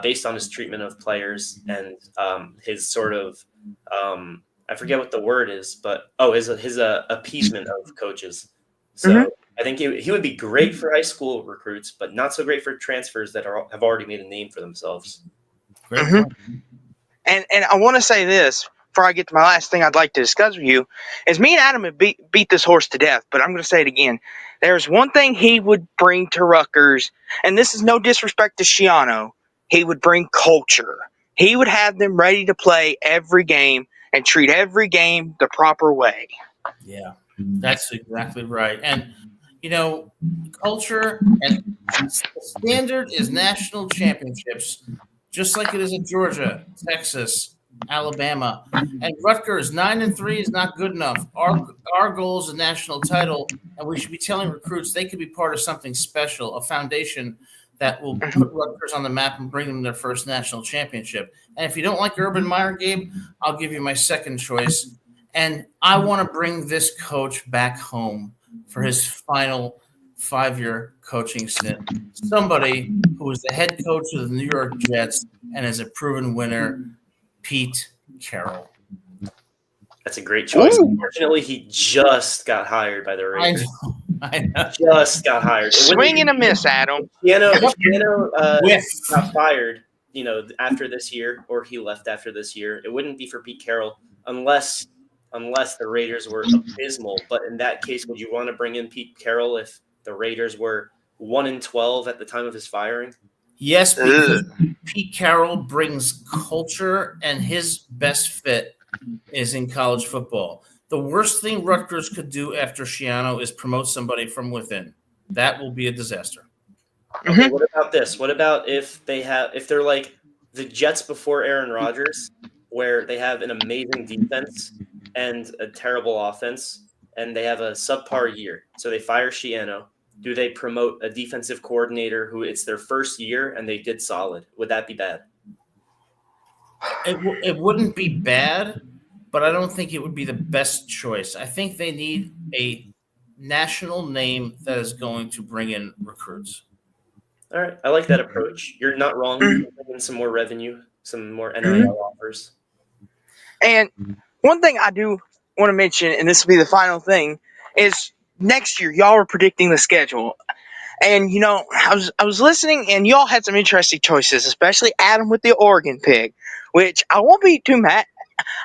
based on his treatment of players and his sort of I forget what the word is, but his appeasement of coaches. So I think he would be great for high school recruits, but not so great for transfers that have already made a name for themselves. And I want to say this before I get to my last thing I'd like to discuss with you is me and Adam have beat this horse to death, but I'm going to say it again. There's one thing he would bring to Rutgers, and this is no disrespect to Schiano. He would bring culture. He would have them ready to play every game and treat every game the proper way. Yeah, that's exactly right. And, culture and standard is national championships, just like it is in Georgia, Texas, Alabama. And Rutgers, 9-3 is not good enough. Our goal is a national title, and we should be telling recruits they could be part of something special, a foundation that will put Rutgers on the map and bring them their first national championship. And if you don't like Urban Meyer, Gabe, I'll give you my second choice. And I want to bring this coach back home for his final 5-year coaching stint. Somebody who was the head coach of the New York Jets and is a proven winner, Pete Carroll. That's a great choice. Unfortunately, he just got hired by the Raiders. I know. Just got hired. Swing and a miss, Adam. Piano got fired, after this year, or he left after this year. It wouldn't be for Pete Carroll unless the Raiders were abysmal. But in that case, would you want to bring in Pete Carroll if the Raiders were 1-12 at the time of his firing? Yes, because Pete Carroll brings culture, and his best fit is in college football. The worst thing Rutgers could do after Schiano is promote somebody from within. That will be a disaster. Okay, what about this? What about if they're like the Jets before Aaron Rodgers, where they have an amazing defense and a terrible offense, and they have a subpar year. So they fire Schiano, do they promote a defensive coordinator who it's their first year and they did solid? Would that be bad? It wouldn't be bad, but I don't think it would be the best choice. I think they need a national name that is going to bring in recruits. All right. I like that approach. You're not wrong. Bring in some more revenue, some more NIL offers. And one thing I do want to mention, and this will be the final thing, is next year y'all are predicting the schedule. And I was listening, and y'all had some interesting choices, especially Adam with the Oregon pick, which I won't be too mad.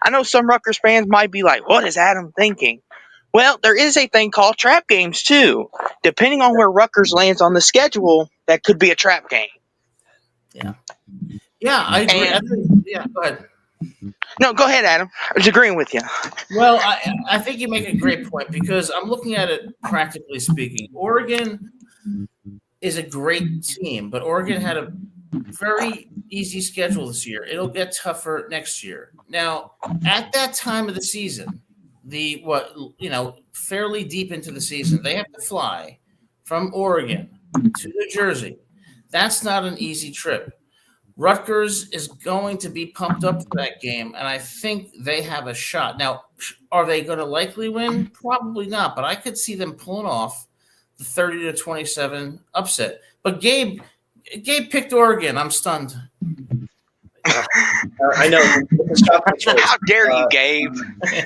I know some Rutgers fans might be like, "What is Adam thinking?" Well, there is a thing called trap games too. Depending on where Rutgers lands on the schedule, that could be a trap game. Yeah, I agree. Go ahead. No, go ahead, Adam. I was agreeing with you. Well, I think you make a great point because I'm looking at it practically speaking. Oregon is a great team, but Oregon had a very easy schedule this year. It'll get tougher next year. Now, at that time of the season, fairly deep into the season, they have to fly from Oregon to New Jersey. That's not an easy trip. Rutgers is going to be pumped up for that game, and I think they have a shot. Now, are they going to likely win? Probably not, but I could see them pulling off the 30-27 upset. But Gabe picked Oregon. I'm stunned. I know. How dare you, Gabe?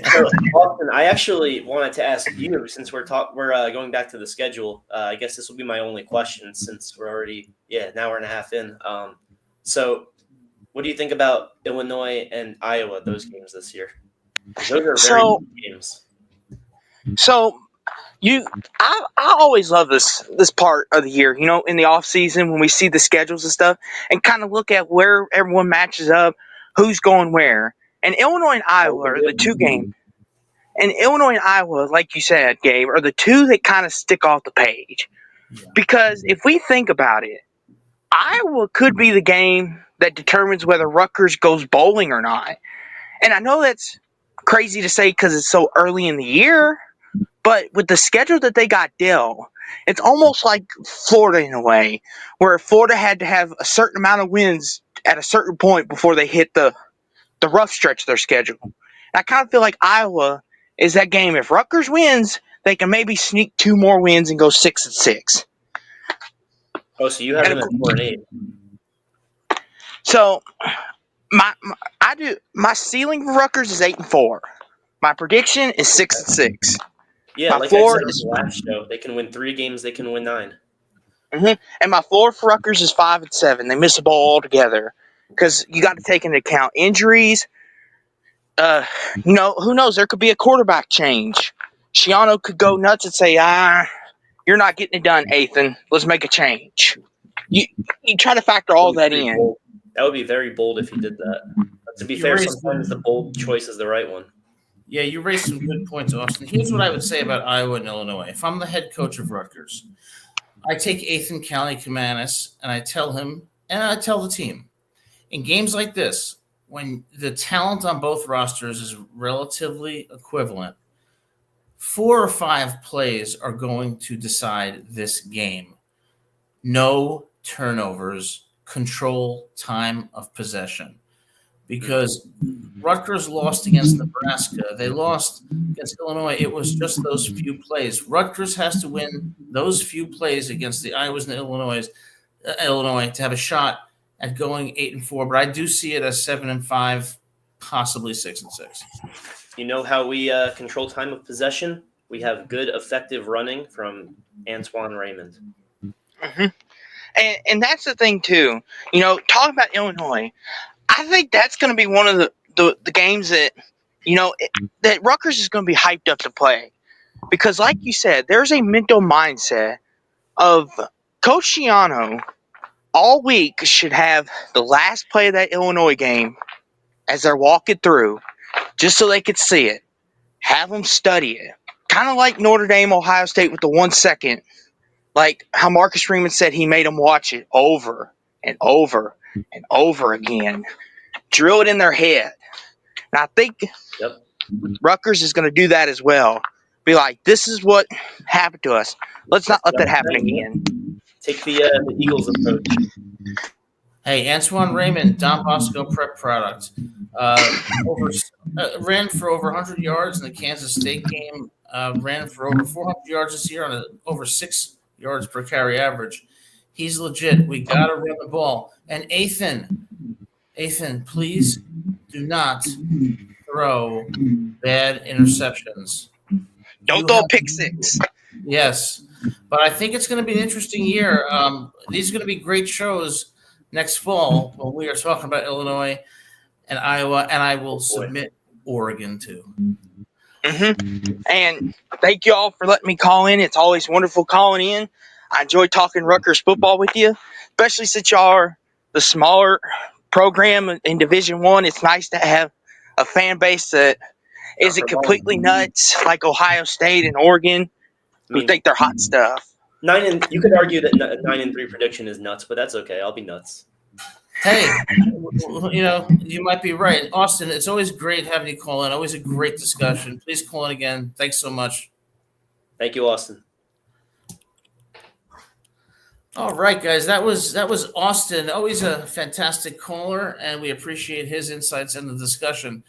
So, Austin, I actually wanted to ask you, since we're going back to the schedule. I guess this will be my only question since we're already an hour and a half in. So, what do you think about Illinois and Iowa, those games this year? Those are very good games. So, I always love this part of the year, in the off season when we see the schedules and stuff and kind of look at where everyone matches up, who's going where. And Illinois and Iowa are the two games. And Illinois and Iowa, like you said, Gabe, are the two that kind of stick off the page. Yeah. Because if we think about it, Iowa could be the game that determines whether Rutgers goes bowling or not. And I know that's crazy to say because it's so early in the year, but with the schedule that they got dealt, it's almost like Florida in a way, where Florida had to have a certain amount of wins at a certain point before they hit the rough stretch of their schedule. And I kind of feel like Iowa is that game. If Rutgers wins, they can maybe sneak 2 more wins and go 6-6. Oh, so you have them at 4-8. So my ceiling for Rutgers is 8-4. My prediction is 6-6. Yeah, my like floor I said on the last show, they can win 3 games, they can win 9. Mm-hmm. And my floor for Rutgers is 5-7. They miss a bowl altogether because you got to take into account injuries. Who knows? There could be a quarterback change. Shiano could go nuts and say, you're not getting it done, Ethan. Let's make a change. You try to factor all that in. Bold. That would be very bold if he did that. But to be fair, sometimes the bold choice is the right one. Yeah, you raised some good points, Austin. Here's what I would say about Iowa and Illinois. If I'm the head coach of Rutgers, I take Ethan Kaliakmanis and I tell him, and I tell the team, in games like this, when the talent on both rosters is relatively equivalent, 4 or 5 plays are going to decide this game. No turnovers, control time of possession. Because Rutgers lost against Nebraska. They lost against Illinois. It was just those few plays. Rutgers has to win those few plays against the Iowas and Illinois to have a shot at going 8-4. But I do see it as 7-5, possibly 6-6. You know how we control time of possession? We have good, effective running from Antoine Raymond. Mm-hmm. And that's the thing, too. Talking about Illinois, I think that's going to be one of the games that, that Rutgers is going to be hyped up to play. Because like you said, there's a mental mindset of Coach Shiano all week should have the last play of that Illinois game as they're walking through just so they could see it. Have them study it. Kind of like Notre Dame, Ohio State with the 1 second. Like how Marcus Freeman said he made them watch it over and over and over again. Drill it in their head. And I think Rutgers is going to do that as well. be like, this is what happened to us. Let's not let that happen again. Take the Eagles approach. Hey, Antoine Raymond, Don Bosco prep product. Ran for over 100 yards in the Kansas State game. Ran for over 400 yards this year on over 6 yards per carry average. He's legit. We got to run the ball. And Ethan, please do not throw bad interceptions. Don't throw a pick six. Yes, but I think it's going to be an interesting year. These are going to be great shows next fall when we are talking about Illinois and Iowa, and I will submit Oregon too. Mm-hmm. And thank you all for letting me call in. It's always wonderful calling in. I enjoy talking Rutgers football with you, especially since y'all are the smaller program in Division I. It's nice to have a fan base that isn't completely nuts like Ohio State and Oregon, who think they're hot stuff. You could argue that 9-3 prediction is nuts, but that's okay. I'll be nuts. Hey, you might be right. Austin, it's always great having you call in. Always a great discussion. Please call in again. Thanks so much. Thank you, Austin. All right, guys. That was Austin. Always a fantastic caller, and we appreciate his insights in the discussion.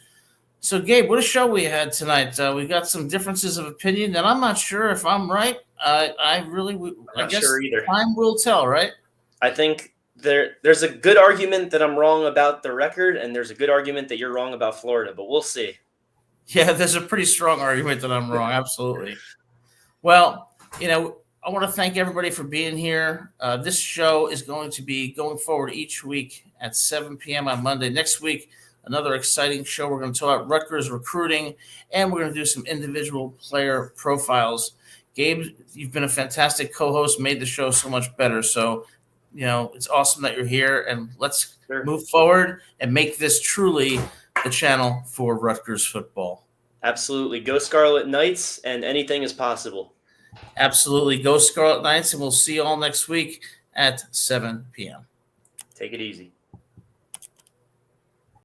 So, Gabe, what a show we had tonight. We got some differences of opinion, and I'm not sure if I'm right. I guess sure either. Time will tell, right? I think there's a good argument that I'm wrong about the record, and there's a good argument that you're wrong about Florida, but we'll see. Yeah, there's a pretty strong argument that I'm wrong. Absolutely. Well, I want to thank everybody for being here. This show is going to be going forward each week at 7 p.m. on Monday. Next week, another exciting show. We're going to talk about Rutgers recruiting, and we're going to do some individual player profiles. Gabe, you've been a fantastic co-host, made the show so much better. So, it's awesome that you're here, and let's move forward and make this truly the channel for Rutgers football. Absolutely. Go Scarlet Knights, and anything is possible. Absolutely. Go Scarlet Knights, and we'll see you all next week at 7 p.m. Take it easy.